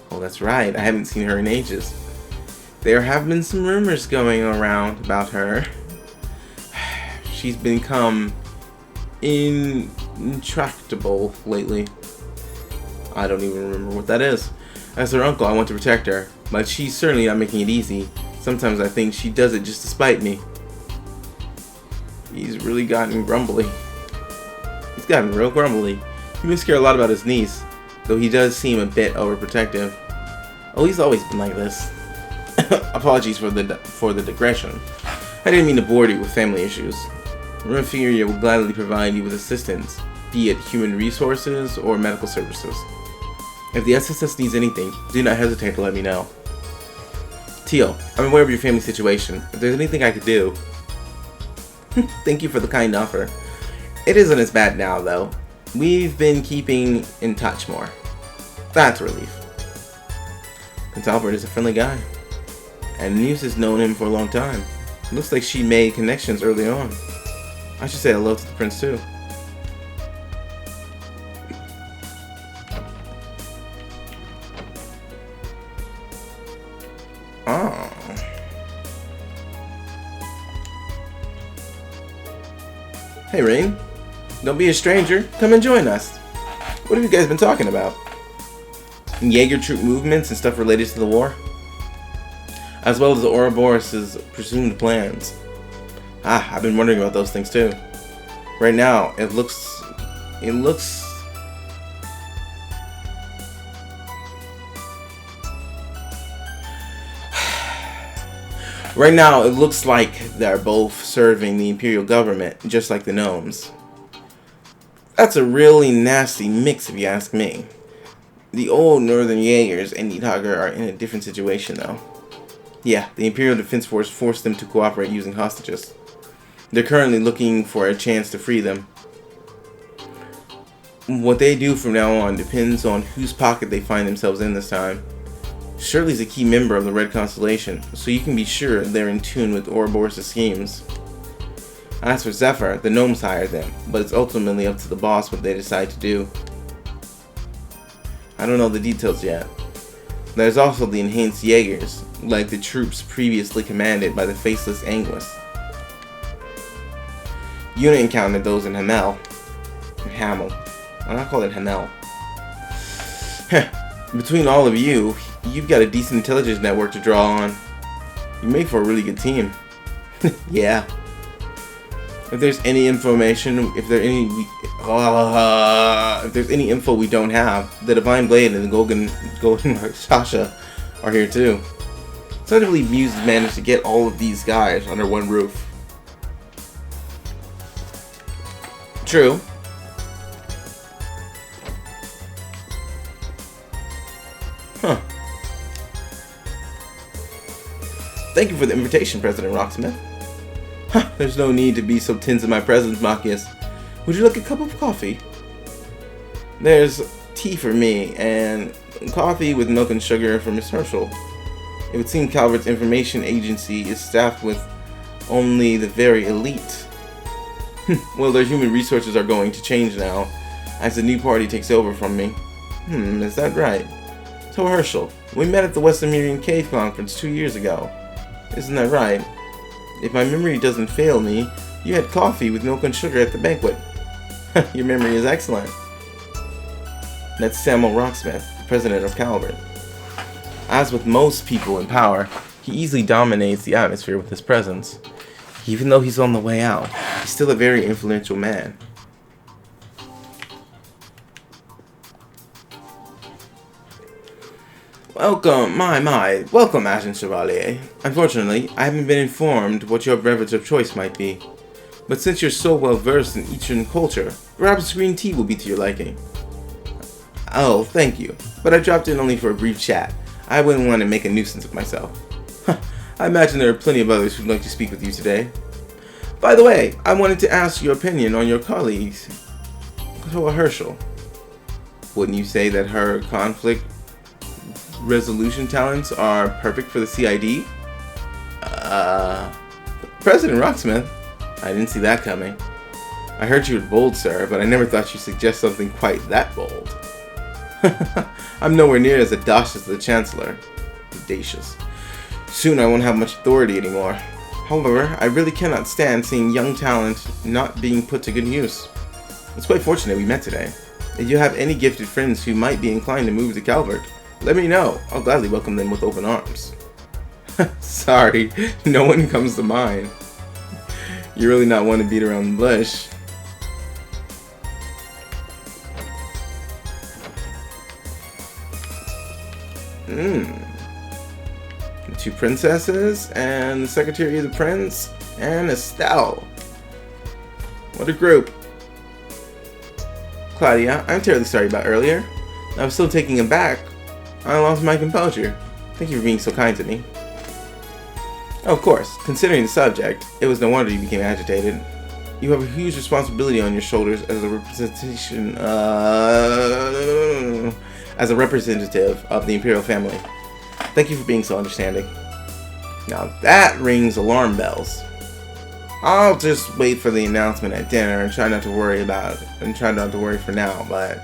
Oh, that's right. I haven't seen her in ages. There have been some rumors going around about her. She's become intractable lately. I don't even remember what that is. As her uncle, I want to protect her, but she's certainly not making it easy. Sometimes I think she does it just to spite me. He's really gotten grumbly. He's gotten real grumbly. He must care a lot about his niece, though he does seem a bit overprotective. Oh, he's always been like this. Apologies for the digression. I didn't mean to bore you with family issues. Raphiria will gladly provide you with assistance, be it human resources or medical services. If the SSS needs anything, do not hesitate to let me know. Teal, I'm aware of your family situation. If there's anything I could do... Thank you for the kind offer. It isn't as bad now, though. We've been keeping in touch more. That's a relief. Prince Albert is a friendly guy. And Muse has known him for a long time. It looks like she made connections early on. I should say hello to the prince, too. Oh. Hey, Rain. Don't be a stranger. Come and join us. What have you guys been talking about? Jaeger troop movements and stuff related to the war? As well as the Ouroboros' presumed plans. I've been wondering about those things too. Right now, it looks Right now, it looks like they're both serving the Imperial government, just like the gnomes. That's a really nasty mix, if you ask me. The old Northern Jaegers and Needhugger are in a different situation, though. Yeah, the Imperial Defense Force forced them to cooperate using hostages. They're currently looking for a chance to free them. What they do from now on depends on whose pocket they find themselves in this time. Shirley's a key member of the Red Constellation, so you can be sure they're in tune with Ouroboros' schemes. As for Zephyr, the gnomes hired them, but it's ultimately up to the boss what they decide to do. I don't know the details yet. There's also the enhanced Jaegers, like the troops previously commanded by the faceless Anguis. Una encountered those in Hamel. Hamel. I'll call it Hamel. Between all of you, you've got a decent intelligence network to draw on. You make for a really good team. Yeah. If there's any information, if there's any info we don't have, the Divine Blade and the Golden Sasha are here too. It's hard to believe Muse managed to get all of these guys under one roof. True. Huh. Thank you for the invitation, President Rocksmith. Huh, there's no need to be so tense in my presence, Machias. Would you like a cup of coffee? There's tea for me, and coffee with milk and sugar for Miss Herschel. It would seem Calvert's information agency is staffed with only the very elite. Well, their human resources are going to change now, as the new party takes over from me. Is that right? So Herschel, we met at the Western Miriam Cave Conference 2 years ago. Isn't that right? If my memory doesn't fail me, you had coffee with milk and sugar at the banquet. Your memory is excellent. That's Samuel Rocksmith, the president of Calvert. As with most people in power, he easily dominates the atmosphere with his presence. Even though he's on the way out, he's still a very influential man. Welcome, welcome, Ashen Chevalier. Unfortunately, I haven't been informed what your beverage of choice might be. But since you're so well versed in Eastern culture, perhaps green tea will be to your liking. Oh, thank you. But I dropped in only for a brief chat. I wouldn't want to make a nuisance of myself. I imagine there are plenty of others who'd like to speak with you today. By the way, I wanted to ask your opinion on your colleagues, Herschel. Wouldn't you say that her conflict resolution talents are perfect for the CID? President Rocksmith? I didn't see that coming. I heard you were bold, sir, but I never thought you'd suggest something quite that bold. I'm nowhere near as audacious as the Chancellor. Audacious. Soon I won't have much authority anymore. However, I really cannot stand seeing young talent not being put to good use. It's quite fortunate we met today. If you have any gifted friends who might be inclined to move to Calvert, let me know. I'll gladly welcome them with open arms. Sorry, no one comes to mind. You really not want to beat around the bush. The two princesses, and the secretary of the prince, and Estelle. What a group. Claudia, I'm terribly sorry about earlier. I was still taken aback. I lost my composure. Thank you for being so kind to me. Oh, of course, considering the subject, it was no wonder you became agitated. You have a huge responsibility on your shoulders as a representative of the imperial family. Thank you for being so understanding. Now that rings alarm bells. I'll just wait for the announcement at dinner and try not to worry for now, but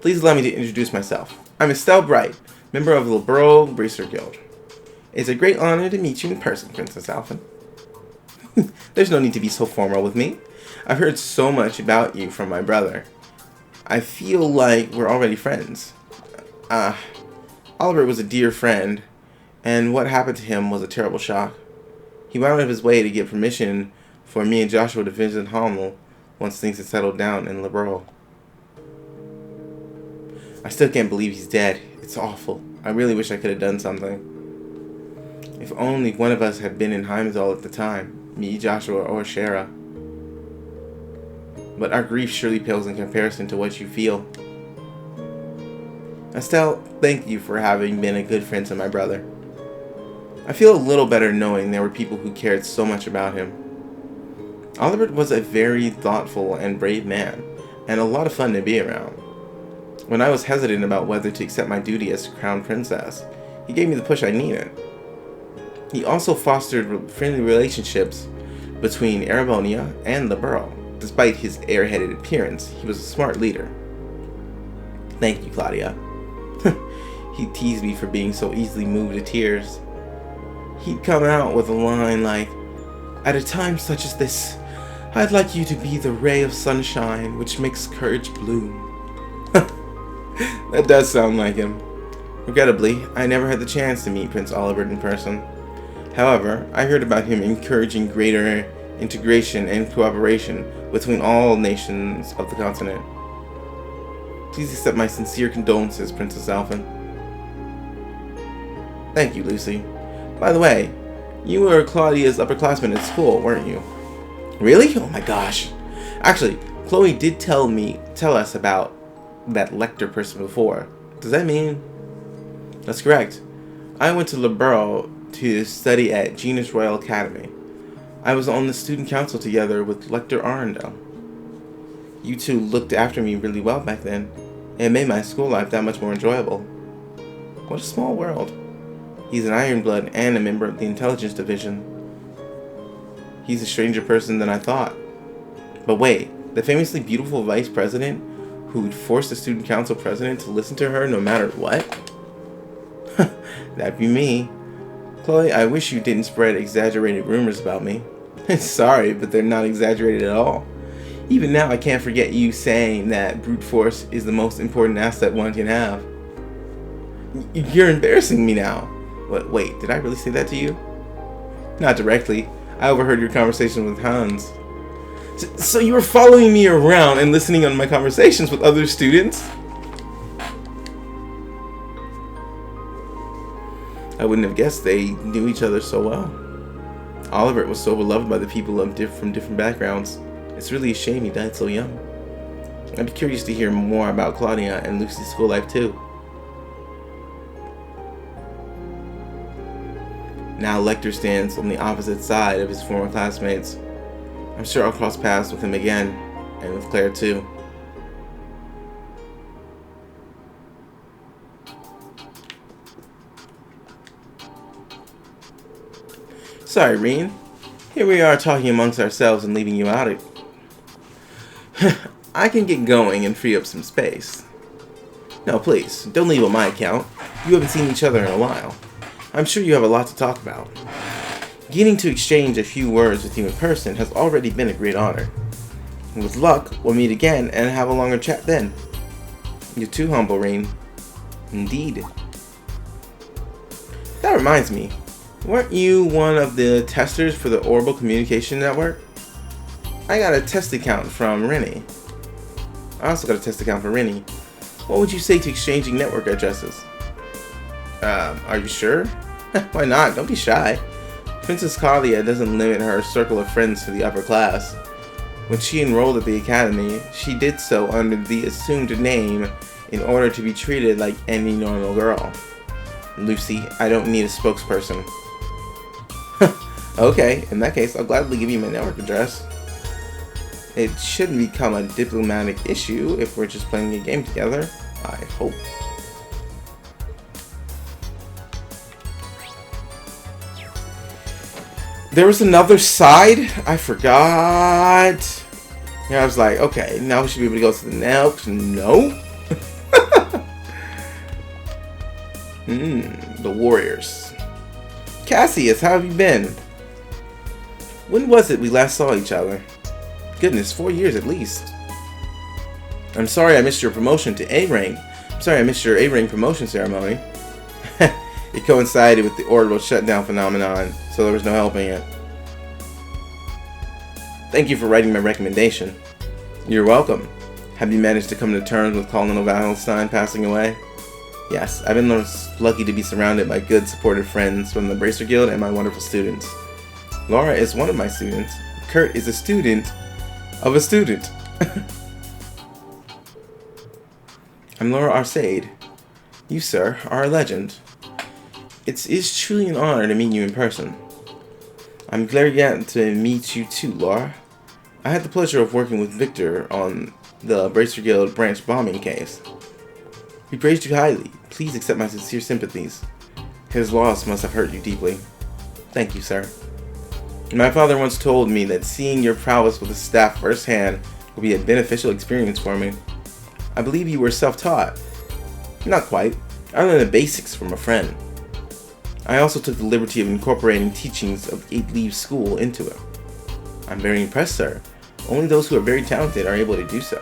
please allow me to introduce myself. I'm Estelle Bright, member of the Liberal Bracer Guild. It's a great honor to meet you in person, Princess Alphen. There's no need to be so formal with me. I've heard so much about you from my brother. I feel like we're already friends. Oliver was a dear friend, and what happened to him was a terrible shock. He went out of his way to get permission for me and Joshua to visit Hommel once things had settled down in Liberal. I still can't believe he's dead. It's awful. I really wish I could have done something. If only one of us had been in Heimdall at the time. Me, Joshua, or Shara. But our grief surely pales in comparison to what you feel. Estelle, thank you for having been a good friend to my brother. I feel a little better knowing there were people who cared so much about him. Oliver was a very thoughtful and brave man, and a lot of fun to be around. When I was hesitant about whether to accept my duty as Crown Princess, he gave me the push I needed. He also fostered friendly relationships between Arabonia and the Burrow. Despite his airheaded appearance, he was a smart leader. Thank you, Claudia. He teased me for being so easily moved to tears. He'd come out with a line like, "At a time such as this, I'd like you to be the ray of sunshine which makes courage bloom." That does sound like him. Regrettably, I never had the chance to meet Prince Oliver in person. However, I heard about him encouraging greater integration and cooperation between all nations of the continent. Please accept my sincere condolences, Princess Alphen. Thank you, Lucy. By the way, you were Claudia's upperclassman at school, weren't you? Really? Oh my gosh. Actually, Chloe did tell us about that lector person before. Does that mean? That's correct. I went to Liberl to study at Genus Royal Academy. I was on the student council together with Lector Arundel. You two looked after me really well back then. It made my school life that much more enjoyable. What a small world. He's an Ironblood and a member of the Intelligence Division. He's a stranger person than I thought. But wait, the famously beautiful vice president who would force the student council president to listen to her no matter what? That'd be me. Chloe, I wish you didn't spread exaggerated rumors about me. Sorry, but they're not exaggerated at all. Even now, I can't forget you saying that brute force is the most important asset one can have. You're embarrassing me now. Wait, did I really say that to you? Not directly. I overheard your conversation with Hans. So you were following me around and listening on my conversations with other students? I wouldn't have guessed they knew each other so well. Oliver was so beloved by the people from different backgrounds. It's really a shame he died so young. I'd be curious to hear more about Claudia and Lucy's school life too. Now Lecter stands on the opposite side of his former classmates. I'm sure I'll cross paths with him again, and with Claire too. Sorry, Reen. Here we are talking amongst ourselves and leaving you out of it. I can get going and free up some space. No, please, don't leave on my account. You haven't seen each other in a while. I'm sure you have a lot to talk about. Getting to exchange a few words with you in person has already been a great honor. And with luck, we'll meet again and have a longer chat then. You're too humble, Reen. Indeed. That reminds me. Weren't you one of the testers for the Orbital Communication Network? I got a test account from Rennie. I also got a test account for Rennie. What would you say to exchanging network addresses? Are you sure? Why not? Don't be shy. Princess Claudia doesn't limit her circle of friends to the upper class. When she enrolled at the academy, she did so under the assumed name in order to be treated like any normal girl. Lucy, I don't need a spokesperson. Okay, in that case, I'll gladly give you my network address. It shouldn't become a diplomatic issue if we're just playing a game together. I hope. There was another side? I forgot. Yeah, I was like, okay, now we should be able to go to the next. No. The Warriors. Cassius, how have you been? When was it we last saw each other? Goodness, 4 years at least. I'm sorry I missed your promotion to A rank. I'm sorry I missed your A rank promotion ceremony. It coincided with the orbital shutdown phenomenon, so there was no helping it. Thank you for writing my recommendation. You're welcome. Have you managed to come to terms with Colonel Valentine passing away? Yes, I've been lucky to be surrounded by good, supportive friends from the Bracer Guild and my wonderful students. Laura is one of my students. Kurt is a student of a student. I'm Laura Arcade. You, sir, are a legend. It is truly an honor to meet you in person. I'm glad to meet you too, Laura. I had the pleasure of working with Victor on the Bracer Guild branch bombing case. He praised you highly. Please accept my sincere sympathies. His loss must have hurt you deeply. Thank you, sir. My father once told me that seeing your prowess with the staff firsthand would be a beneficial experience for me. I believe you were self-taught. Not quite. I learned the basics from a friend. I also took the liberty of incorporating teachings of 8 Leaves School into it. I'm very impressed, sir. Only those who are very talented are able to do so.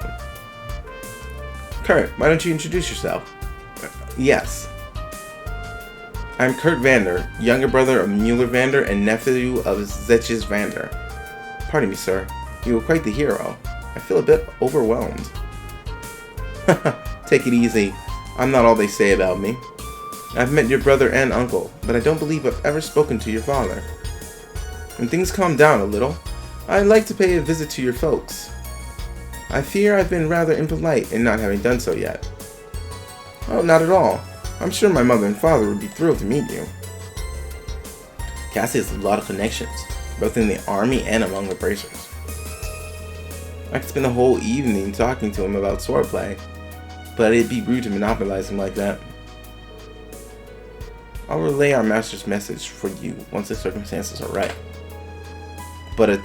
Kurt, why don't you introduce yourself? Yes. I'm Kurt Vander, younger brother of Mueller Vander and nephew of Zetches Vander. Pardon me, sir. You were quite the hero. I feel a bit overwhelmed. Take it easy. I'm not all they say about me. I've met your brother and uncle, but I don't believe I've ever spoken to your father. When things calm down a little, I'd like to pay a visit to your folks. I fear I've been rather impolite in not having done so yet. Oh, not at all. I'm sure my mother and father would be thrilled to meet you. Cassie has a lot of connections, both in the army and among the bracers. I could spend the whole evening talking to him about swordplay, but it'd be rude to monopolize him like that. I'll relay our master's message for you once the circumstances are right. But a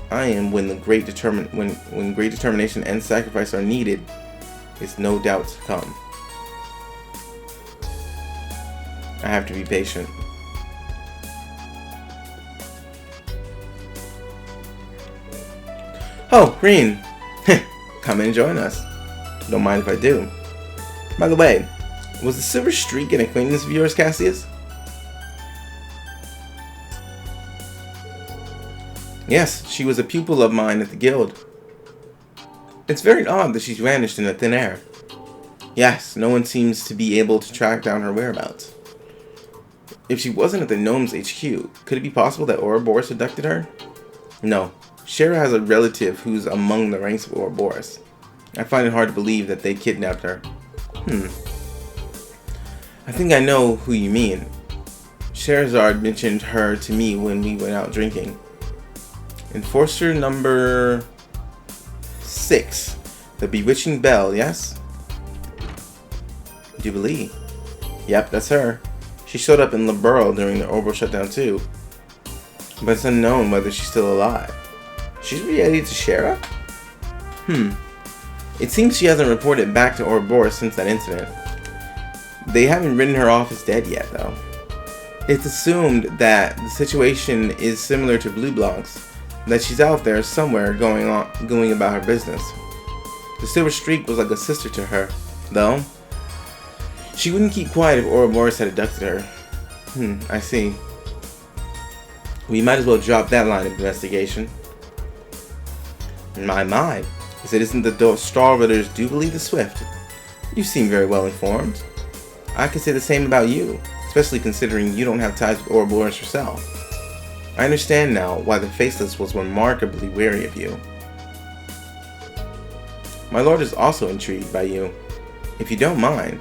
time when great determination and sacrifice are needed is no doubt to come. I have to be patient. Oh, Green! Come and join us. Don't mind if I do. By the way, was the Silver Streak an acquaintance of yours, Cassius? Yes, she was a pupil of mine at the guild. It's very odd that she's vanished in the thin air. Yes, no one seems to be able to track down her whereabouts. If she wasn't at the Gnome's HQ, could it be possible that Ouroboros abducted her? No. Shara has a relative who's among the ranks of Ouroboros. I find it hard to believe that they kidnapped her. I think I know who you mean. Scheherazade mentioned her to me when we went out drinking. Enforcer number 6. The Bewitching Belle, yes? Jubilee. Yep, that's her. She showed up in Liberl during the Ouroboros shutdown too. But it's unknown whether she's still alive. She's related to Shara? It seems she hasn't reported back to Ouroboros since that incident. They haven't written her off as dead yet, though. It's assumed that the situation is similar to Blue Block's, that she's out there somewhere going about her business. The Silver Streak was like a sister to her, though. She wouldn't keep quiet if Ouroboros had abducted her. I see. We might as well drop that line of investigation. My. If it isn't the Starvaders Jubilee the Swift. You seem very well informed. I could say the same about you, especially considering you don't have ties with Ouroboros yourself. I understand now why the Faceless was remarkably wary of you. My lord is also intrigued by you. If you don't mind,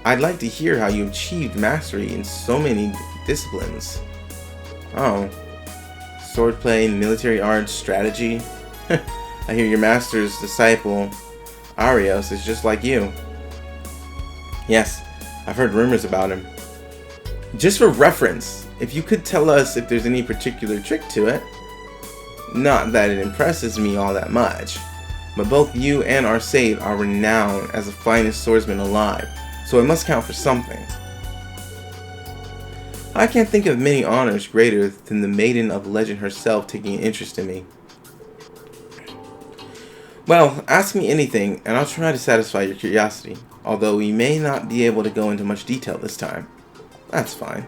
I'd like to hear how you achieved mastery in so many disciplines. Oh. Swordplay, military arts, strategy. I hear your master's disciple, Arios, is just like you. Yes, I've heard rumors about him. Just for reference, if you could tell us if there's any particular trick to it. Not that it impresses me all that much, but both you and Arcade are renowned as the finest swordsman alive, so it must count for something. I can't think of many honors greater than the Maiden of Legend herself taking an interest in me. Well, ask me anything, and I'll try to satisfy your curiosity, although we may not be able to go into much detail this time. That's fine.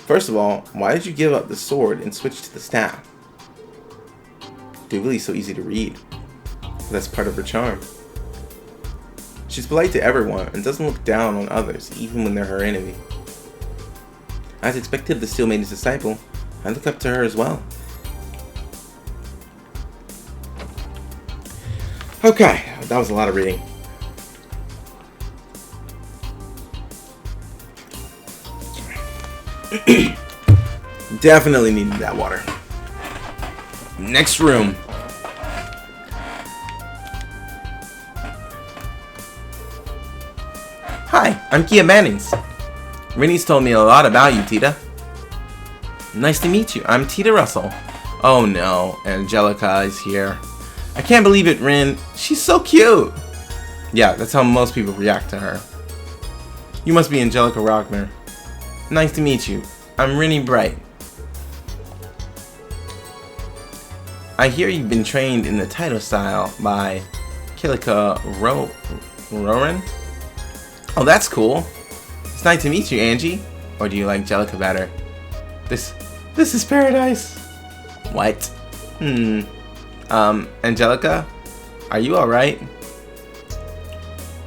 First of all, why did you give up the sword and switch to the staff? Jubilee's so easy to read. That's part of her charm. She's polite to everyone and doesn't look down on others, even when they're her enemy. As expected of the Steel Maiden's disciple, I look up to her as well. Okay, that was a lot of reading. Definitely needed that water. Next room. Hi, I'm Kia Mannings. Rennie's told me a lot about you, Tita. Nice to meet you. I'm Tita Russell. Oh no, Angelica is here. I can't believe it, Rin. She's so cute. Yeah, that's how most people react to her. You must be Angelica Rockner. Nice to meet you. I'm Rennie Bright. I hear you've been trained in the Taito style by Kilika Roran. Oh, that's cool. It's nice to meet you, Angie. Or do you like Jellica better? This is paradise. What? Angelica? Are you alright?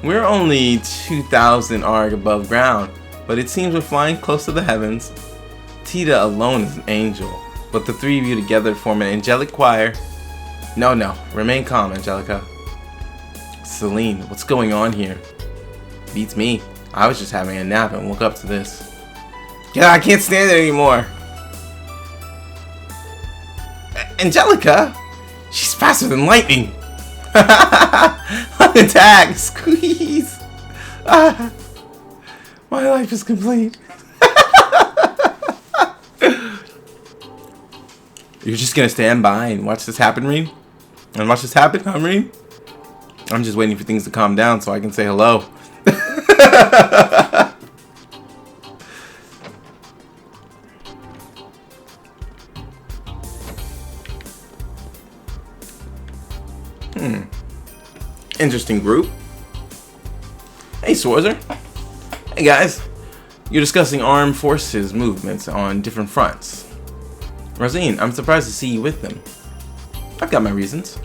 We're only 2,000 arc above ground, but it seems we're flying close to the heavens. Tita alone is an angel, but the three of you together form an angelic choir. No, remain calm, Angelica. Celine, what's going on here? Beats me. I was just having a nap and woke up to this. Yeah, I can't stand it anymore. Angelica? She's faster than lightning. Attack! Squeeze! My life is complete. You're just gonna stand by and watch this happen, Reem? And watch this happen, huh, Reem? I'm just waiting for things to calm down so I can say hello. Interesting group. Hey, Sworzer. Hey, guys. You're discussing armed forces movements on different fronts. Rosine, I'm surprised to see you with them. I've got my reasons.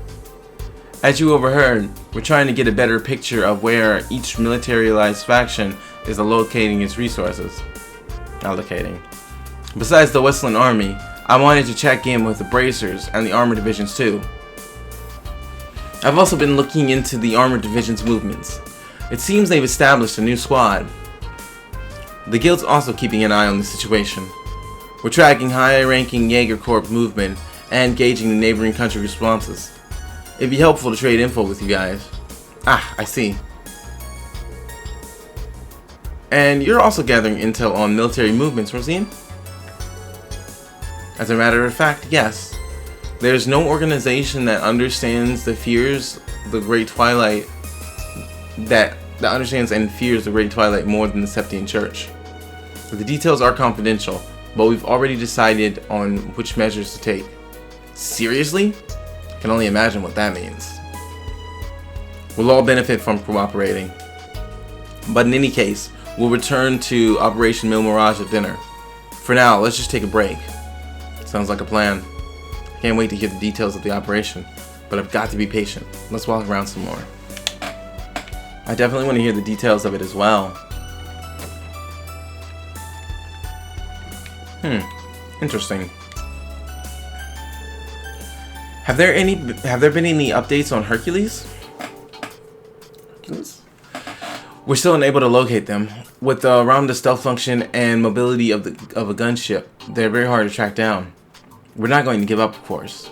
As you overheard, we're trying to get a better picture of where each militarized faction is allocating its resources. Besides the Westland Army, I wanted to check in with the Bracers and the Armored Divisions too. I've also been looking into the Armored Division's movements. It seems they've established a new squad. The Guild's also keeping an eye on the situation. We're tracking high-ranking Jaeger Corps movement and gauging the neighboring country responses. It'd be helpful to trade info with you guys. Ah, I see. And you're also gathering intel on military movements, Rosine? As a matter of fact, yes. There's no organization that understands the fears the Great Twilight that understands and fears the Great Twilight more than the Septian Church. The details are confidential, but we've already decided on which measures to take. Seriously? I can only imagine what that means. We'll all benefit from cooperating. But in any case, we'll return to Operation Mil Mirage at dinner. For now, let's just take a break. Sounds like a plan. I can't wait to hear the details of the operation, but I've got to be patient. Let's walk around some more. I definitely want to hear the details of it as well. Interesting. Have there been any updates on Hercules? We're still unable to locate them. With around the stealth function and mobility of a gunship, they're very hard to track down. We're not going to give up, of course.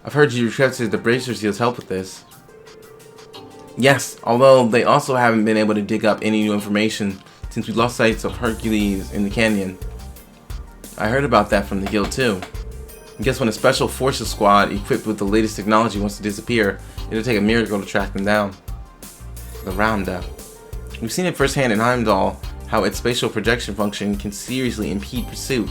I've heard you requested the Bracer Seals help with this. Yes, although they also haven't been able to dig up any new information since we lost sight of Hercules in the canyon. I heard about that from the guild too. I guess when a special forces squad equipped with the latest technology wants to disappear, it'll take a miracle to track them down. The roundup. We've seen it firsthand in Heimdall, how its spatial projection function can seriously impede pursuit.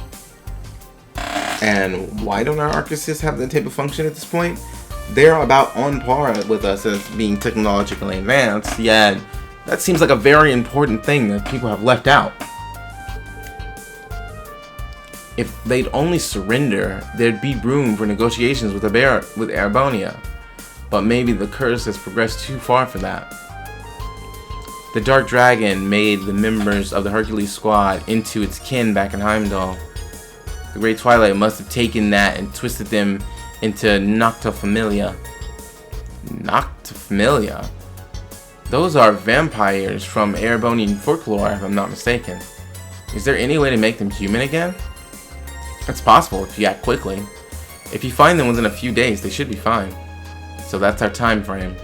And why don't our Arcuses have that type of function at this point? They're about on par with us as being technologically advanced, yet that seems like a very important thing that people have left out. If they'd only surrender, there'd be room for negotiations with Erebonia. But maybe the curse has progressed too far for that. The Dark Dragon made the members of the Hercules squad into its kin back in Heimdall. The Great Twilight must have taken that and twisted them into Noctafamilia. Noctafamilia? Those are vampires from Erebonian folklore, if I'm not mistaken. Is there any way to make them human again? It's possible if you act quickly. If you find them within a few days, they should be fine. So that's our time frame.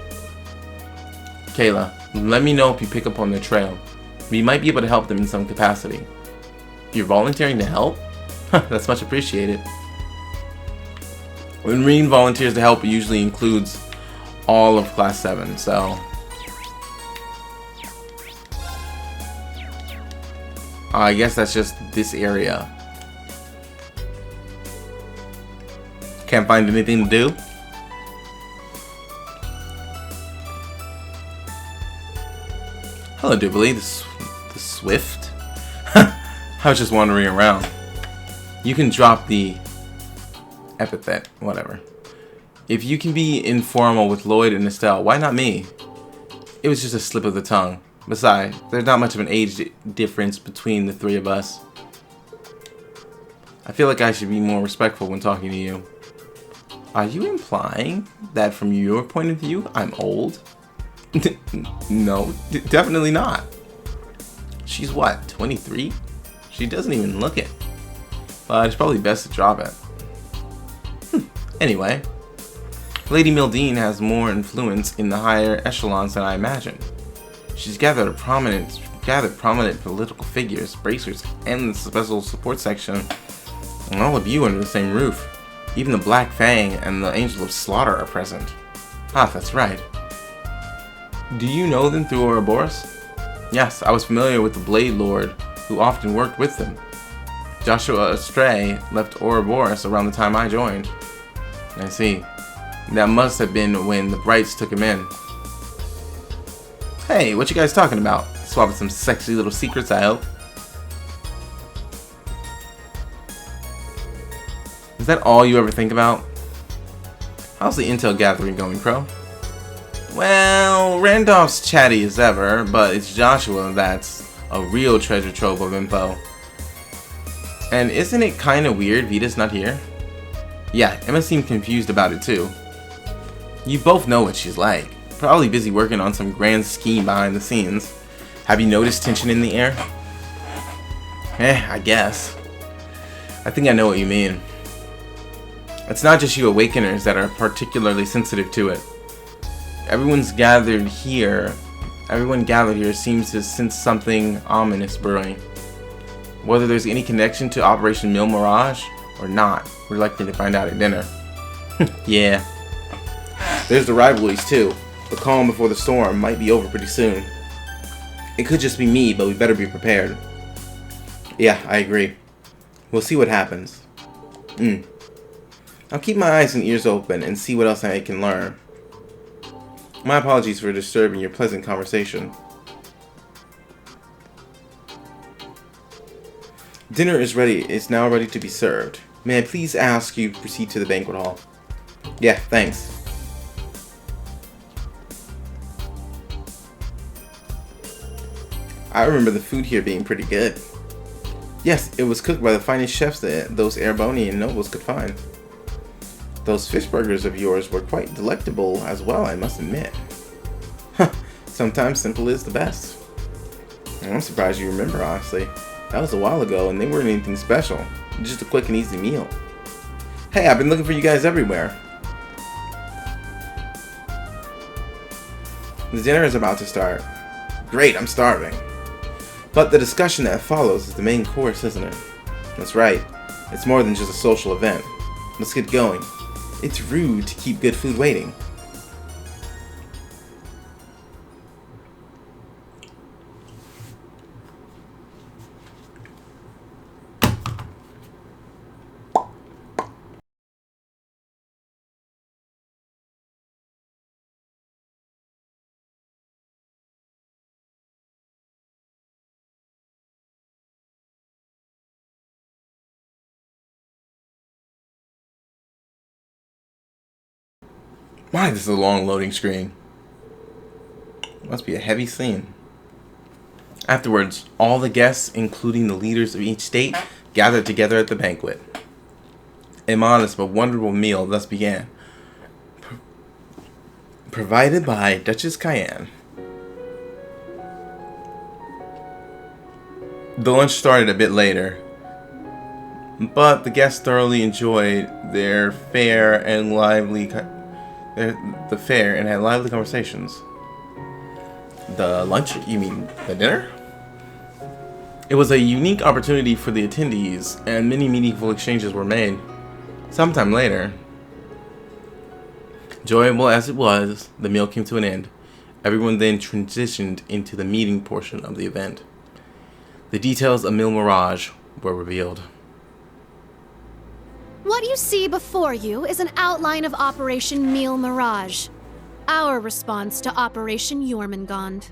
Kayla, let me know if you pick up on their trail. We might be able to help them in some capacity. If you're volunteering to help? That's much appreciated. When Reen volunteers to help, it usually includes all of Class 7, so... I guess that's just this area. Can't find anything to do? Hello, Dubley, the Swift. I was just wandering around. You can drop the epithet, whatever. If you can be informal with Lloyd and Estelle, why not me? It was just a slip of the tongue. Besides, there's not much of an age difference between the three of us. I feel like I should be more respectful when talking to you. Are you implying that from your point of view, I'm old? No, definitely not. She's what, 23? She doesn't even look it. But it's probably best to drop it. Anyway, Lady Mildine has more influence in the higher echelons than I imagined. She's gathered prominent political figures, bracers, and the special support section, and all of you under the same roof. Even the Black Fang and the Angel of Slaughter are present. Ah, that's right. Do you know them through Ouroboros? Yes, I was familiar with the Blade Lord, who often worked with them. Joshua Astray left Ouroboros around the time I joined. I see. That must have been when the Brights took him in. Hey, what you guys talking about? Swapping some sexy little secrets, I hope. Is that all you ever think about? How's the intel gathering going, Crow? Well, Randolph's chatty as ever, but it's Joshua that's a real treasure trove of info. And isn't it kinda weird Vita's not here? Yeah, Emma seemed confused about it too. You both know what she's like. Probably busy working on some grand scheme behind the scenes. Have you noticed tension in the air? I guess. I think I know what you mean. It's not just you Awakeners that are particularly sensitive to it. Everyone gathered here seems to sense something ominous brewing. Whether there's any connection to Operation Mil Mirage or not, we're likely to find out at dinner. Yeah. There's the rivalries too. The calm before the storm might be over pretty soon. It could just be me, but we better be prepared. Yeah, I agree. We'll see what happens. I'll keep my eyes and ears open and see what else I can learn. My apologies for disturbing your pleasant conversation. Dinner is ready. It's now ready to be served. May I please ask you to proceed to the banquet hall? Yeah, thanks. I remember the food here being pretty good. Yes, it was cooked by the finest chefs that those Erebonian nobles could find. Those fish burgers of yours were quite delectable as well, I must admit. Sometimes simple is the best. I'm surprised you remember, honestly. That was a while ago, and they weren't anything special. Just a quick and easy meal. Hey, I've been looking for you guys everywhere. The dinner is about to start. Great, I'm starving. But the discussion that follows is the main course, isn't it? That's right. It's more than just a social event. Let's get going. It's rude to keep good food waiting. Why, this is a long loading screen. Must be a heavy scene. Afterwards, all the guests, including the leaders of each state, gathered together at the banquet. A modest but wonderful meal thus began, provided by Duchess Cayenne. The lunch started a bit later, but the guests thoroughly enjoyed their fare and had lively conversations. The lunch? You mean the dinner? It was a unique opportunity for the attendees, and many meaningful exchanges were made. Sometime later, enjoyable as it was, the meal came to an end. Everyone then transitioned into the meeting portion of the event. The details of Mil Mirage were revealed. What you see before you is an outline of Operation Mil Mirage, our response to Operation Jormungand.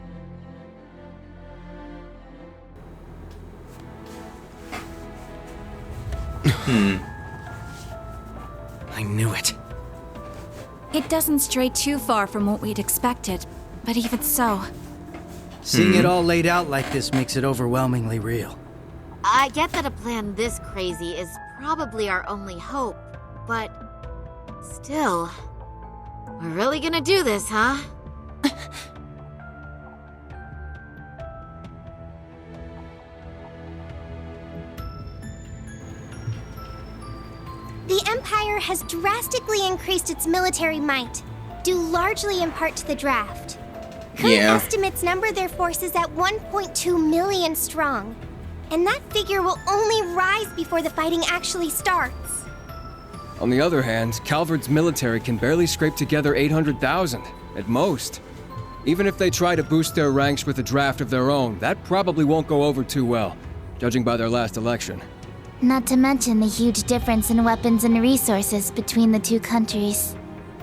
I knew it. It doesn't stray too far from what we'd expected, but even so. Seeing it all laid out like this makes it overwhelmingly real. I get that a plan this crazy is probably our only hope, but still, we're really gonna do this, huh? The Empire has drastically increased its military might, due largely in part to the draft. Current estimates number their forces at 1.2 million strong, and that figure will only rise before the fighting actually starts. On the other hand, Calvard's military can barely scrape together 800,000, at most. Even if they try to boost their ranks with a draft of their own, that probably won't go over too well, judging by their last election. Not to mention the huge difference in weapons and resources between the two countries.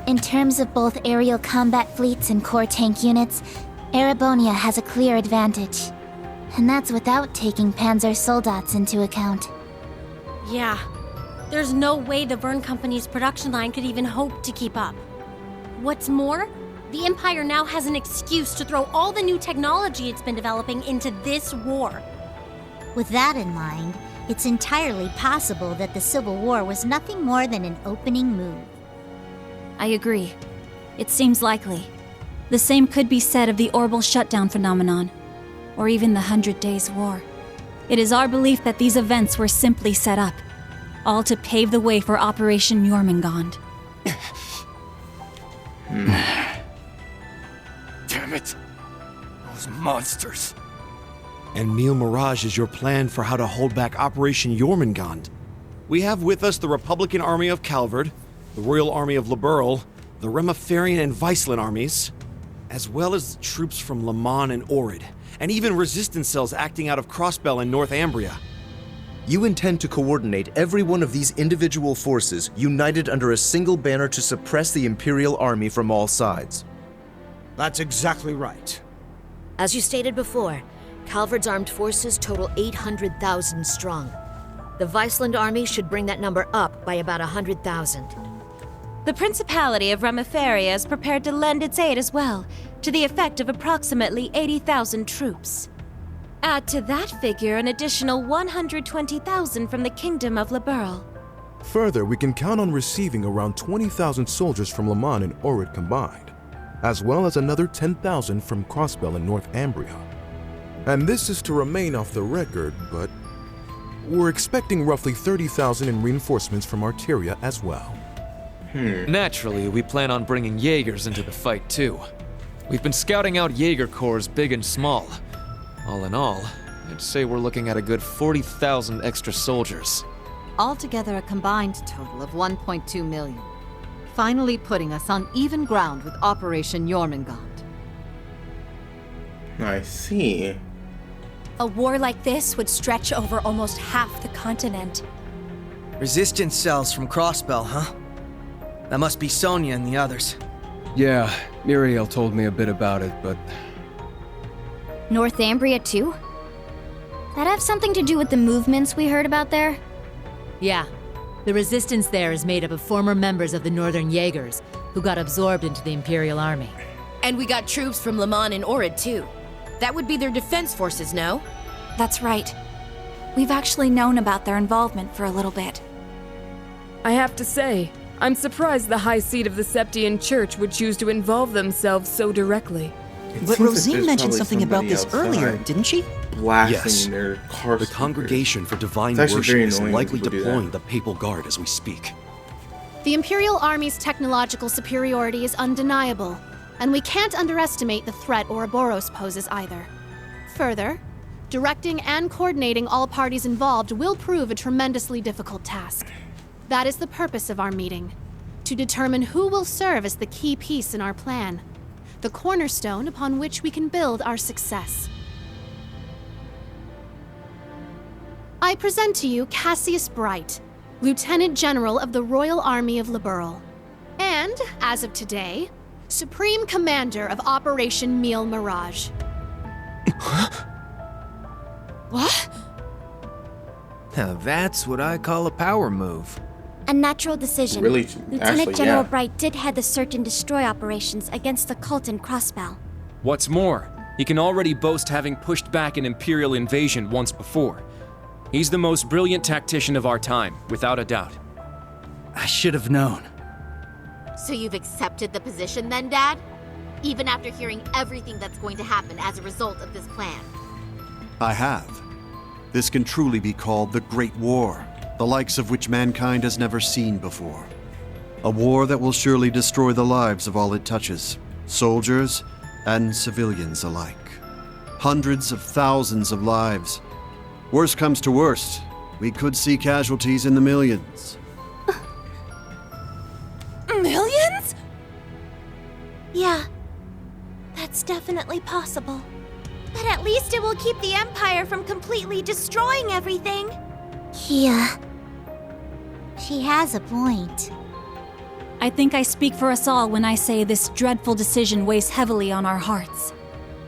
In terms of both aerial combat fleets and core tank units, Erebonia has a clear advantage. And that's without taking Panzer Soldats into account. Yeah. There's no way the Verne Company's production line could even hope to keep up. What's more, the Empire now has an excuse to throw all the new technology it's been developing into this war. With that in mind, it's entirely possible that the Civil War was nothing more than an opening move. I agree. It seems likely. The same could be said of the Orbital Shutdown phenomenon, or even the 100 Days War. It is our belief that these events were simply set up, all to pave the way for Operation Jormungand. Damn it! Those monsters! And Mille Mirage is your plan for how to hold back Operation Jormungand. We have with us the Republican Army of Calvard, the Royal Army of Liberl, the Remiferian and Viceland armies, as well as troops from Le Mans and Orid, and even resistance cells acting out of Crossbell and Northumbria. You intend to coordinate every one of these individual forces united under a single banner to suppress the Imperial Army from all sides. That's exactly right. As you stated before, Calvard's armed forces total 800,000 strong. The Viceland army should bring that number up by about 100,000. The Principality of Remiferia is prepared to lend its aid as well, to the effect of approximately 80,000 troops. Add to that figure an additional 120,000 from the Kingdom of Liberl. Further, we can count on receiving around 20,000 soldiers from Le Mans and Orid combined, as well as another 10,000 from Crossbell and Northumbria. And this is to remain off the record, but we're expecting roughly 30,000 in reinforcements from Arteria as well. Naturally, we plan on bringing Jaegers into the fight too. We've been scouting out Jaeger corps big and small. All in all, I'd say we're looking at a good 40,000 extra soldiers. Altogether a combined total of 1.2 million. Finally putting us on even ground with Operation Jormungand. I see. A war like this would stretch over almost half the continent. Resistance cells from Crossbell, huh? That must be Sonia and the others. Yeah, Muriel told me a bit about it, but... Northumbria too? That have something to do with the movements we heard about there? Yeah. The resistance there is made up of former members of the Northern Jaegers, who got absorbed into the Imperial Army. And we got troops from Le Mans and Orid too. That would be their defense forces, no? That's right. We've actually known about their involvement for a little bit. I have to say, I'm surprised the High Seat of the Septian Church would choose to involve themselves so directly. But Rosine mentioned something about this earlier, didn't she? Yes. Their car the speakers. Congregation for Divine It's actually Worship very is annoying when likely people do deploying that. the Papal Guard as we speak. The Imperial Army's technological superiority is undeniable, and we can't underestimate the threat Ouroboros poses either. Further, directing and coordinating all parties involved will prove a tremendously difficult task. That is the purpose of our meeting, to determine who will serve as the key piece in our plan, the cornerstone upon which we can build our success. I present to you Cassius Bright, Lieutenant General of the Royal Army of Liberl, and, as of today, Supreme Commander of Operation Mille Mirage. What? Now that's what I call a power move. A natural decision. Really, Lieutenant actually, General yeah. Bright did head the search and destroy operations against the cult in Crossbell. What's more, he can already boast having pushed back an Imperial invasion once before. He's the most brilliant tactician of our time, without a doubt. I should have known. So you've accepted the position then, Dad? Even after hearing everything that's going to happen as a result of this plan? I have. This can truly be called the Great War, the likes of which mankind has never seen before. A war that will surely destroy the lives of all it touches, soldiers and civilians alike. Hundreds of thousands of lives. Worst comes to worst, we could see casualties in the millions. Millions? Yeah, that's definitely possible. But at least it will keep the Empire from completely destroying everything. Yeah. She has a point. I think I speak for us all when I say this dreadful decision weighs heavily on our hearts.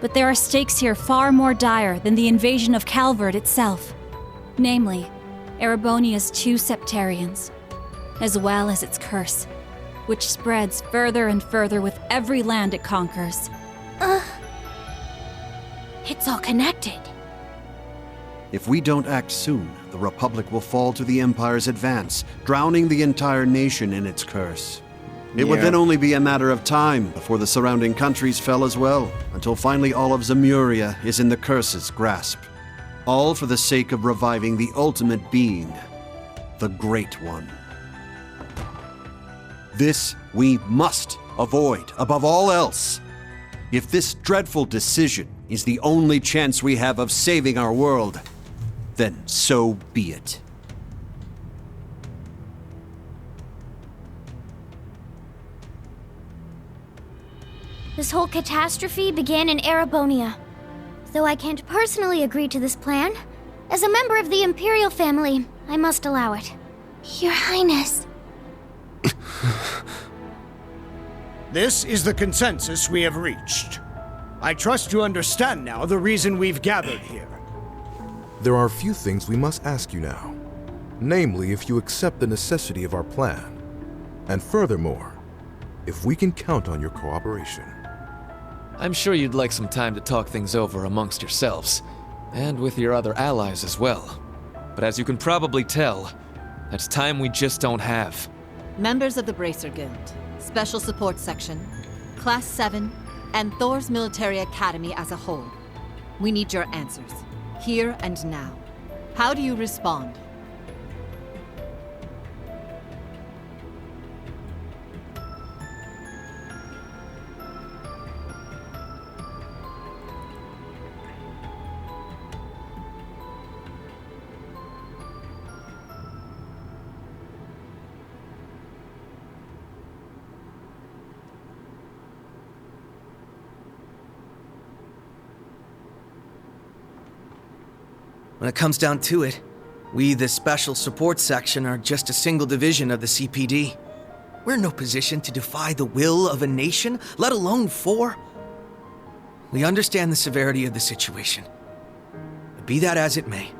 But there are stakes here far more dire than the invasion of Calvard itself. Namely, Erebonia's 2 Septarians, as well as its curse, which spreads further and further with every land it conquers. It's all connected. If we don't act soon, the Republic will fall to the Empire's advance, drowning the entire nation in its curse. It would Yeah. then only be a matter of time before the surrounding countries fell as well, until finally all of Zemuria is in the curse's grasp. All for the sake of reviving the ultimate being, the Great One. This we must avoid above all else. If this dreadful decision is the only chance we have of saving our world, then so be it. This whole catastrophe began in Erebonia. Though I can't personally agree to this plan, as a member of the Imperial family, I must allow it. Your Highness. This is the consensus we have reached. I trust you understand now the reason we've gathered here. There are a few things we must ask you now. Namely, if you accept the necessity of our plan. And furthermore, if we can count on your cooperation. I'm sure you'd like some time to talk things over amongst yourselves, and with your other allies as well. But as you can probably tell, that's time we just don't have. Members of the Bracer Guild, Special Support Section, Class 7, and Thor's Military Academy as a whole. We need your answers, here and now. How do you respond? When it comes down to it, we, the Special Support Section, are just a single division of the CPD. We're in no position to defy the will of a nation, let alone 4. We understand the severity of the situation. But be that as it may,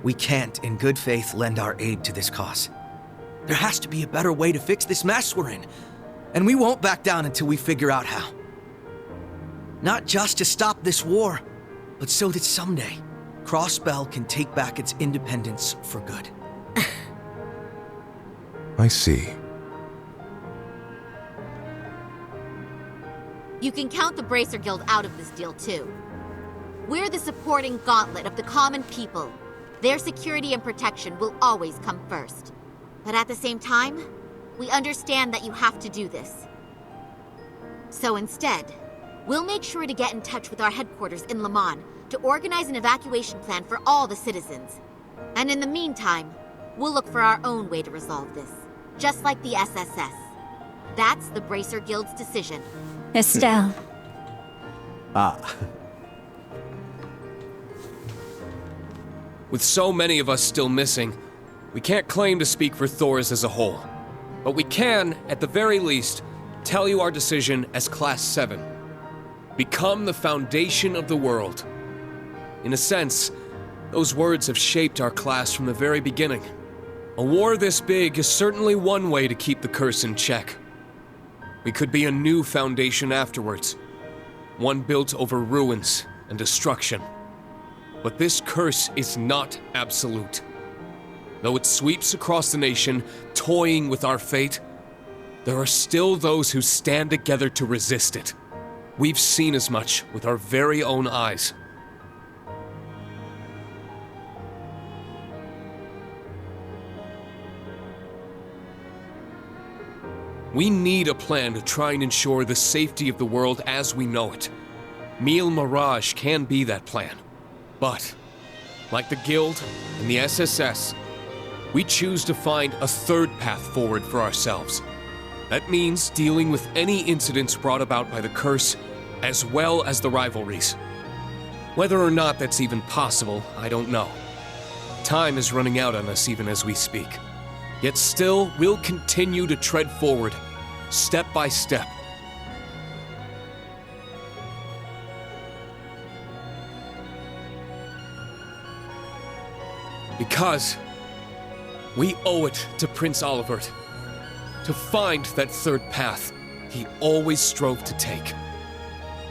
we can't, in good faith, lend our aid to this cause. There has to be a better way to fix this mess we're in, and we won't back down until we figure out how. Not just to stop this war, but so that someday, Crossbell can take back its independence for good. I see. You can count the Bracer Guild out of this deal, too. We're the supporting gauntlet of the common people. Their security and protection will always come first. But at the same time, we understand that you have to do this. So instead, we'll make sure to get in touch with our headquarters in Le Mans to organize an evacuation plan for all the citizens. And in the meantime, we'll look for our own way to resolve this, just like the SSS. That's the Bracer Guild's decision. Estelle. With so many of us still missing, we can't claim to speak for Thors as a whole. But we can, at the very least, tell you our decision as Class 7. Become the foundation of the world. In a sense, Those words have shaped our class from the very beginning. A war this big is certainly one way to keep the curse in check. We could be a new foundation afterwards, one built over ruins and destruction. But this curse is not absolute. Though it sweeps across the nation, toying with our fate, there are still those who stand together to resist it. We've seen as much with our very own eyes. We need a plan to try and ensure the safety of the world as we know it. Mille Mirage can be that plan. But, like the Guild and the SSS, we choose to find a third path forward for ourselves. That means dealing with any incidents brought about by the curse, as well as the rivalries. Whether or not that's even possible, I don't know. Time is running out on us even as we speak. Yet still, we'll continue to tread forward, step by step. Because we owe it to Prince Olivert to find that third path he always strove to take.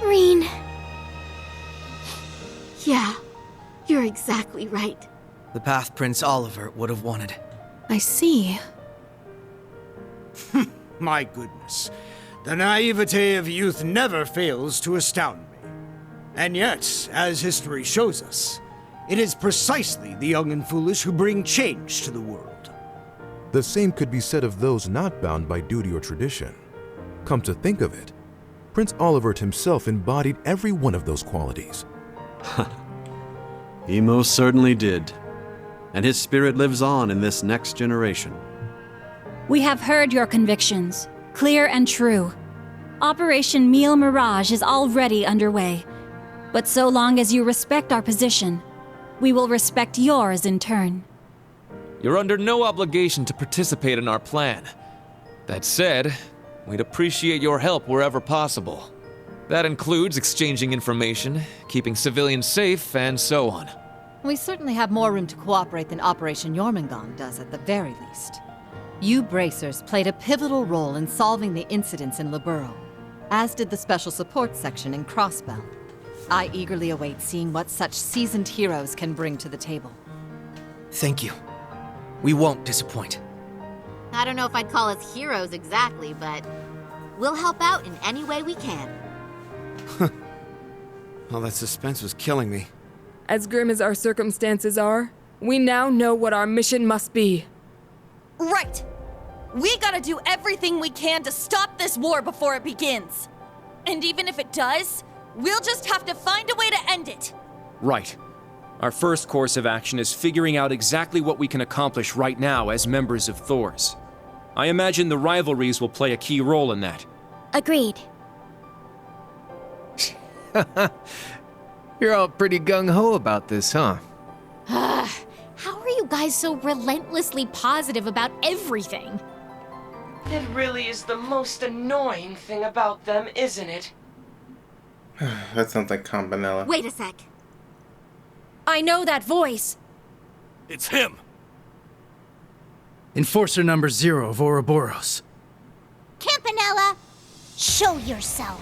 Reen. Yeah, you're exactly right. The path Prince Olivert would have wanted. I see. My goodness. The naivete of youth never fails to astound me. And yet, as history shows us, it is precisely the young and foolish who bring change to the world. The same could be said of those not bound by duty or tradition. Come to think of it, Prince Olivert himself embodied every one of those qualities. He most certainly did. And his spirit lives on in this next generation. We have heard your convictions, clear and true. Operation Mille Mirage is already underway. But so long as you respect our position, we will respect yours in turn. You're under no obligation to participate in our plan. That said, we'd appreciate your help wherever possible. That includes exchanging information, keeping civilians safe, and so on. We certainly have more room to cooperate than Operation Jormungand does at the very least. You Bracers played a pivotal role in solving the incidents in Liberl, as did the Special Support Section in Crossbell. I eagerly await seeing what such seasoned heroes can bring to the table. Thank you. We won't disappoint. I don't know if I'd call us heroes exactly, but we'll help out in any way we can. Well, that suspense was killing me. As grim as our circumstances are, we now know what our mission must be. Right! We gotta do everything we can to stop this war before it begins. And even if it does, we'll just have to find a way to end it. Right. Our first course of action is figuring out exactly what we can accomplish right now as members of Thors. I imagine the rivalries will play a key role in that. Agreed. You're all pretty gung-ho about this, huh? How are you guys so relentlessly positive about everything? It really is the most annoying thing about them, isn't it? That sounds like Campanella. Wait a sec. I know that voice. It's him. Enforcer number 0 of Ouroboros. Campanella, show yourself.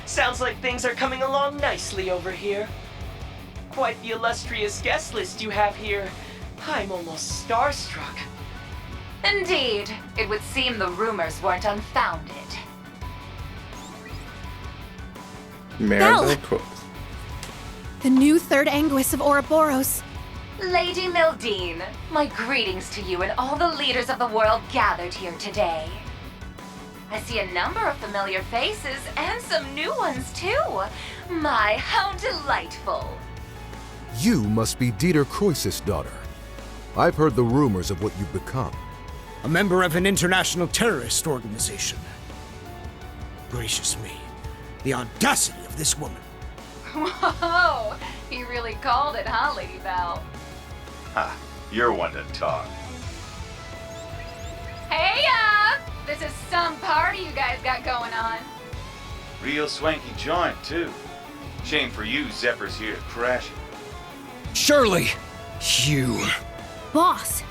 Sounds like things are coming along nicely over here. Quite the illustrious guest list you have here. I'm almost starstruck. Indeed. It would seem the rumors weren't unfounded. Belle! Quotes. The new third Anguis of Ouroboros. Lady Mildine, my greetings to you and all the leaders of the world gathered here today. I see a number of familiar faces and some new ones too. My, how delightful. You must be Dieter Croesus' daughter. I've heard the rumors of what you've become. A member of an international terrorist organization. Gracious me, the audacity of this woman. Whoa, he really called it, huh, Lady Belle? Ha, you're one to talk. Hey, this is some party you guys got going on. Real swanky joint, too. Shame for you, Zephyr's here to crash it. Surely, you. Boss!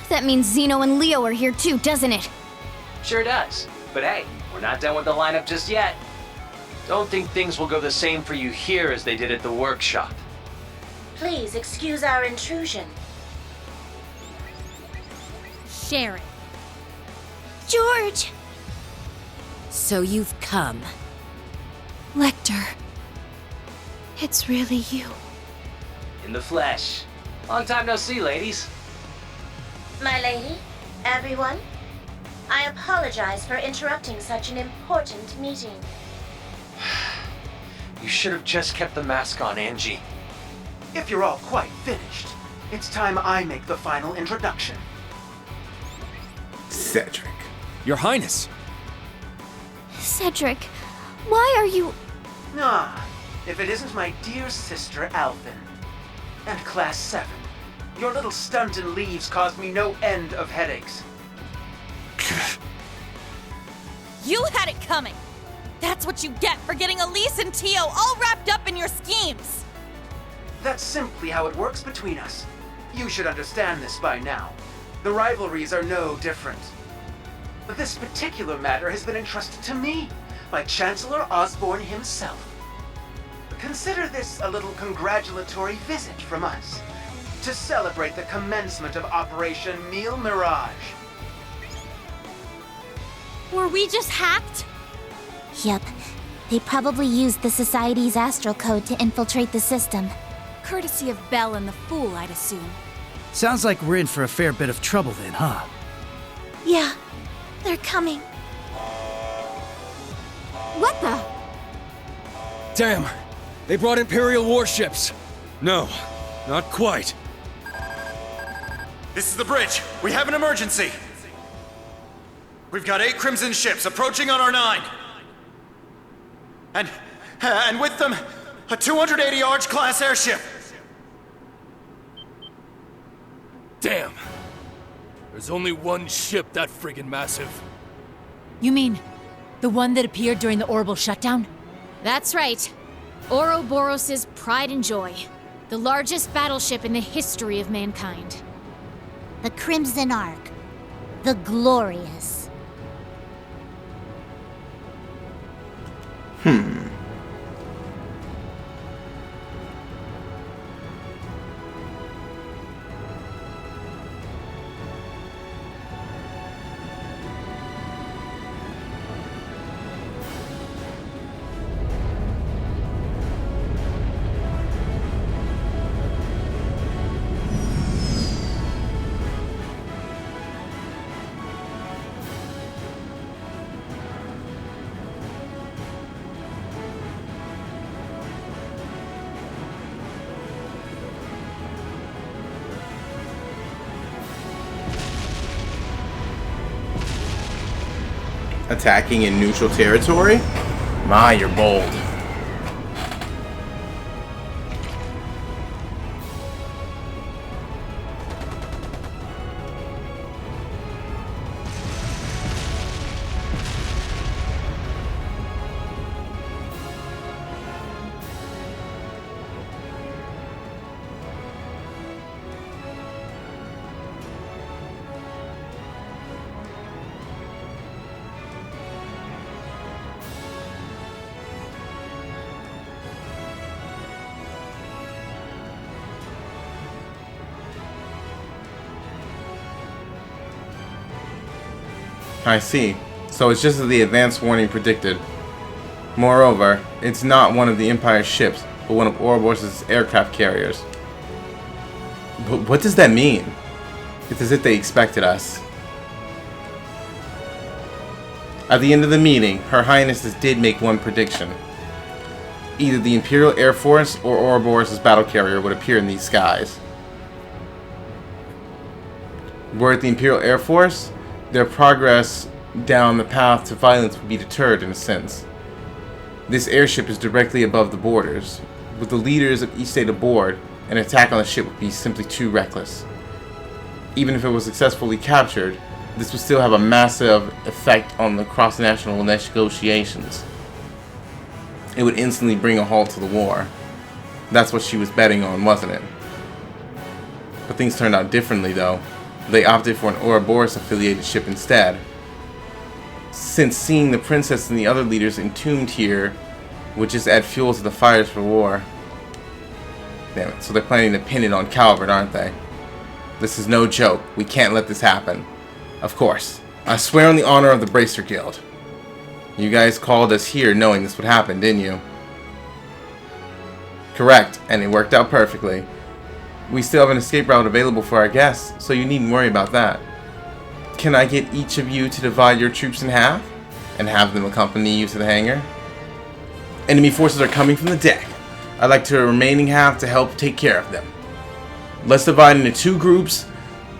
That means Zeno and Leo are here too, doesn't it? Sure does. But hey, we're not done with the lineup just yet. Don't think things will go the same for you here as they did at the workshop. Please excuse our intrusion. Sharon. George! So you've come. Lecter. It's really you. In the flesh. Long time no see, ladies. My lady, everyone, I apologize for interrupting such an important meeting. You should have just kept the mask on, Angie. If you're all quite finished, it's time I make the final introduction. Cedric. Your Highness. Cedric, why are you... Ah, if it isn't my dear sister Alvin. And Class 7. Your little stunt in leaves caused me no end of headaches. You had it coming. That's what you get for getting Elise and Tio all wrapped up in your schemes. That's simply how it works between us. You should understand this by now. The rivalries are no different. But this particular matter has been entrusted to me by Chancellor Osborne himself. Consider this a little congratulatory visit from us to celebrate the commencement of Operation Meal Mirage. Were we just hacked? Yep. They probably used the Society's astral code to infiltrate the system. Courtesy of Belle and the Fool, I'd assume. Sounds like we're in for a fair bit of trouble then, huh? Yeah, they're coming. What the? Damn! They brought Imperial warships! No, not quite. This is the bridge. We have an emergency. We've got 8 Crimson ships approaching on our 9. And with them, a 280 Arch-class airship. Damn. There's only one ship that friggin' massive. You mean the one that appeared during the orbital shutdown? That's right. Ouroboros' pride and joy. The largest battleship in the history of mankind. The Crimson Ark. The Glorious. Attacking in neutral territory? My, you're bold. I see. So it's just as the advance warning predicted. Moreover, it's not one of the Empire's ships, but one of Ouroboros' aircraft carriers. But what does that mean? It's as if they expected us. At the end of the meeting, Her Highnesses did make one prediction. Either the Imperial Air Force or Ouroboros' battle carrier would appear in these skies. Were it the Imperial Air Force, their progress down the path to violence would be deterred in a sense. This airship is directly above the borders. With the leaders of each state aboard, an attack on the ship would be simply too reckless. Even if it was successfully captured, this would still have a massive effect on the cross-national negotiations. it would instantly bring a halt to the war. That's what she was betting on, wasn't it? But things turned out differently, though. They opted for an Ouroboros-affiliated ship instead. Since seeing the princess and the other leaders entombed here would just add fuel to the fires for war. Damn it, so they're planning to pin it on Calvert, aren't they? This is no joke. We can't let this happen. Of course. I swear on the honor of the Bracer Guild. You guys called us here knowing this would happen, didn't you? Correct, and it worked out perfectly. We still have an escape route available for our guests, so you needn't worry about that. Can I get each of you to divide your troops in half and have them accompany you to the hangar? Enemy forces are coming from the deck. I'd like the remaining half to help take care of them. Let's divide into 2 groups,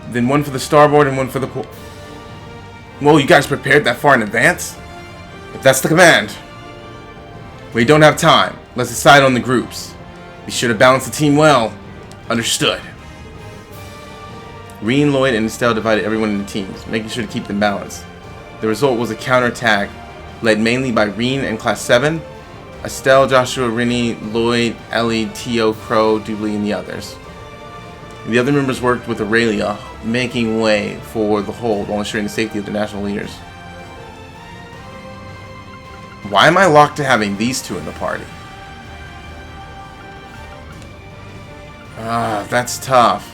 then one for the starboard and one for the port. Whoa, you guys prepared that far in advance? If that's the command. We don't have time. Let's decide on the groups. Be sure to balance the team well. Understood. Reen, Lloyd, and Estelle divided everyone into teams, making sure to keep them balanced. The result was a counterattack led mainly by Reen and Class 7, Estelle, Joshua, Rennie, Lloyd, Ellie, Tio, Crow, Doobly, and the others. The other members worked with Aurelia, making way for the hold while ensuring the safety of the national leaders. Why am I locked to having these 2 in the party? Ah, that's tough.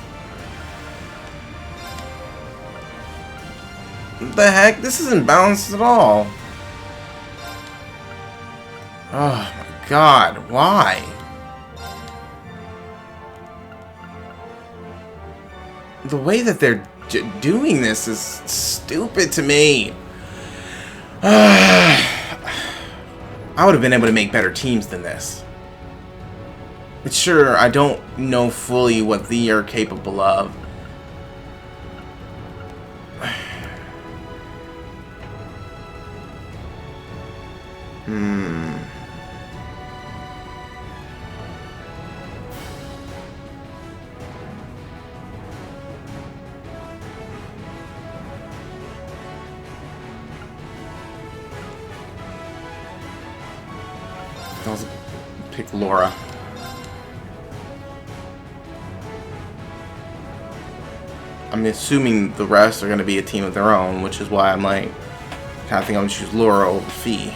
What the heck? This isn't balanced at all. Oh my god, why? The way that they're doing this is stupid to me. I would have been able to make better teams than this. But sure, I don't know fully what they are capable of. I'll pick Laura. I'm assuming the rest are going to be a team of their own, which is why I'm like, kind of think I'm going to choose Laura over Fee.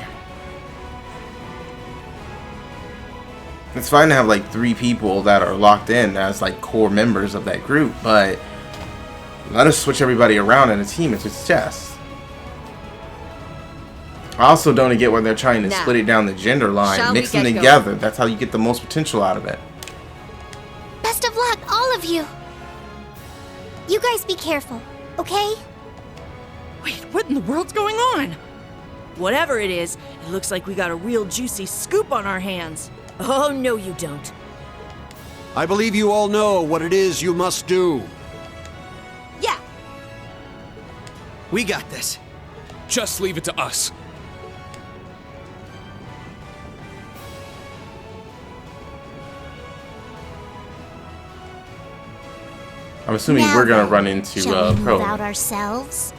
It's fine to have like 3 people that are locked in as like core members of that group, but let us switch everybody around in a team if it's chess. I also don't get why they're trying to split it down the gender line. Mix them together. Going? That's how you get the most potential out of it. Best of luck, all of you. You guys be careful, okay? Wait, what in the world's going on? Whatever it is, it looks like we got a real juicy scoop on our hands. Oh, no you don't. I believe you all know what it is you must do. Yeah. We got this. Just leave it to us. I'm assuming we're gonna run into shall we move Pro. out ourselves?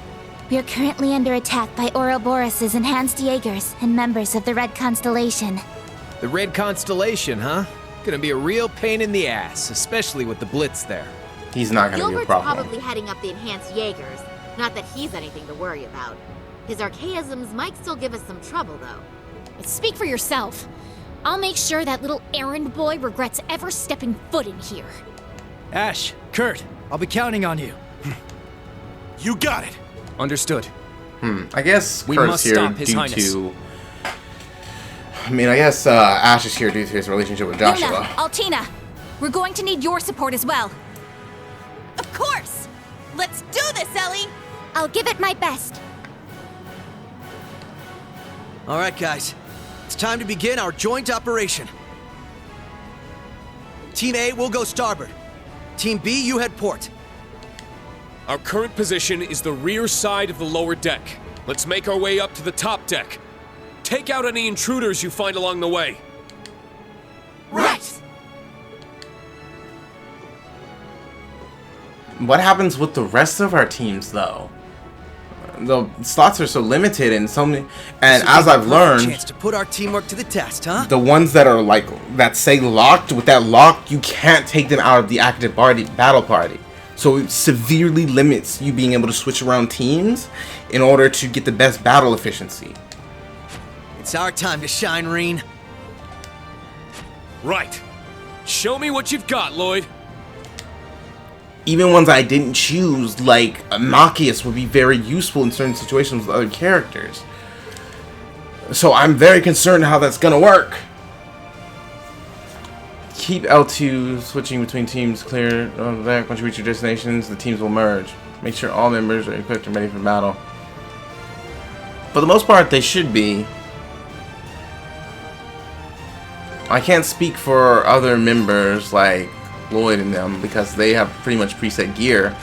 We are currently under attack by Ouroboros' enhanced Jaegers and members of the Red Constellation. The Red Constellation, huh? Gonna be a real pain in the ass, especially with the Blitz there. He's not gonna be a problem. Probably heading up the enhanced Jaegers. Not that he's anything to worry about. His archaisms might still give us some trouble, though. Speak for yourself. I'll make sure that little errand boy regrets ever stepping foot in here. Ash, Kurt, I'll be counting on you. You got it. Understood. I guess We Kurt's must here stop His due Highness. to... I mean, I guess Ash is here due to his relationship with Joshua. Luna, Altina, we're going to need your support as well. Of course! Let's do this, Ellie! I'll give it my best. All right, guys. It's time to begin our joint operation. Team A will go starboard. Team B, you head port. Our current position is the rear side of the lower deck. Let's make our way up to the top deck. Take out any intruders you find along the way. Right! What happens with the rest of our teams, though? the slots are so limited and so many. And This will as be the I've perfect learned, chance to put our teamwork to the test, huh? the ones that are like that say locked, with that lock, you can't take them out of the active battle party. So it severely limits you being able to switch around teams in order to get the best battle efficiency. It's our time to shine, Reen. Right. Show me what you've got, Lloyd. Even ones I didn't choose, like Machias, would be very useful in certain situations with other characters. So I'm very concerned how that's gonna work. Keep L2 switching between teams clear on the back. Once you reach your destinations, the teams will merge. Make sure all members are equipped and ready for battle. For the most part, they should be. I can't speak for other members like Lloyd and them because they have pretty much preset gear.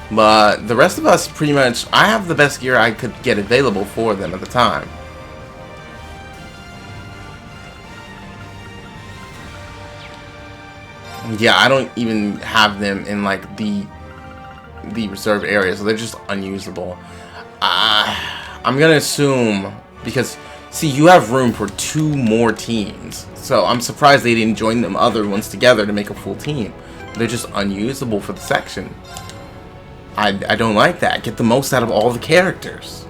But the rest of us pretty much, I have the best gear I could get available for them at the time. Yeah, I don't even have them in like the reserve area, so they're just unusable. I'm gonna assume, because see, you have room for 2 more teams, so I'm surprised they didn't join them other ones together to make a full team. They're just unusable for the section. I don't like that. Get the most out of all the characters.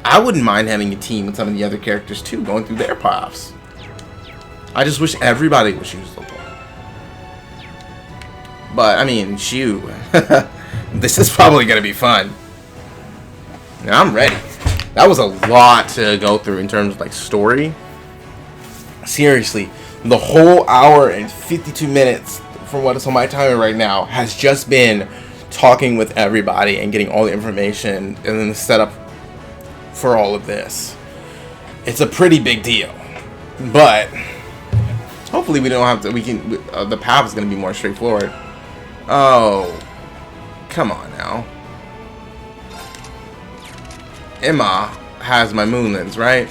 I wouldn't mind having a team with some of the other characters too, going through their paths. I just wish everybody was usable. But, I mean, shoot. This is probably going to be fun. Now, I'm ready. That was a lot to go through in terms of, like, story. Seriously, the whole hour and 52 minutes from what is on my timer right now has just been talking with everybody and getting all the information and then the setup for all of this. It's a pretty big deal. But, hopefully we don't have to, the path is going to be more straightforward. Oh, come on now. Emma has my moonlands, right?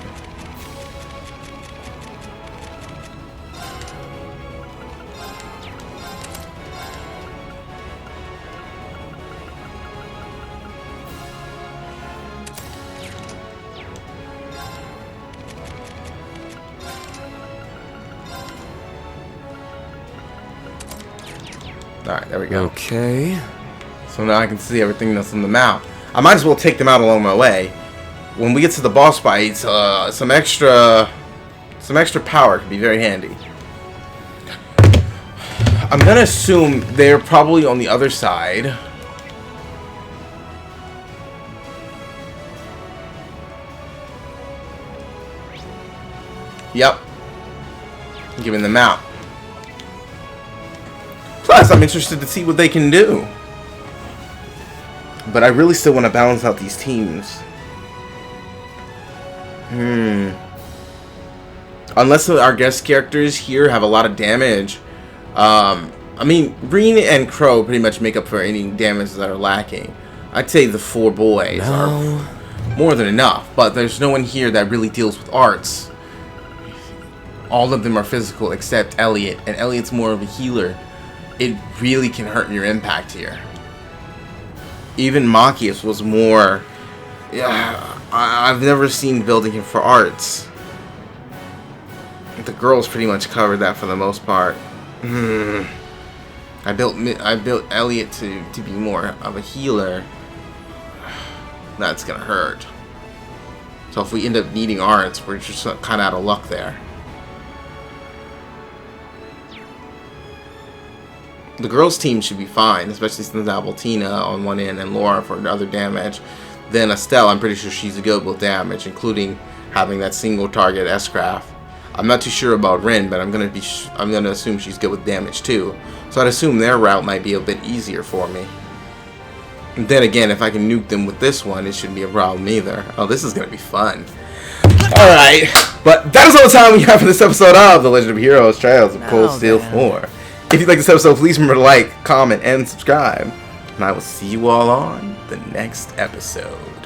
Alright, there we go. Okay. So now I can see everything that's on the map. I might as well take them out along my way. When we get to the boss fights, some extra power could be very handy. I'm gonna assume they're probably on the other side. Yep. Giving them out. Plus, I'm interested to see what they can do. But I really still want to balance out these teams. Unless our guest characters here have a lot of damage. I mean, Reen and Crow pretty much make up for any damage that are lacking. I'd say the 4 boys are more than enough. But there's no one here that really deals with arts. All of them are physical except Elliot. And Elliot's more of a healer. It really can hurt your impact here. Even Machias was more... Yeah, I've never seen building him for arts. The girls pretty much covered that for the most part. I built Elliot to be more of a healer. That's gonna hurt. So if we end up needing arts, we're just kind of out of luck there. The girls' team should be fine, especially since I have Altina on one end and Laura for other damage. Then Estelle, I'm pretty sure she's good with damage, including having that single target S-Craft. I'm not too sure about Rin, but I'm gonna assume she's good with damage too. So I'd assume their route might be a bit easier for me. And then again, if I can nuke them with this one, it shouldn't be a problem either. Oh, this is gonna be fun. Alright, but that is all the time we have for this episode of The Legend of Heroes Trials of Cold Steel 4. If you like this episode, please remember to like, comment, and subscribe. And I will see you all on the next episode.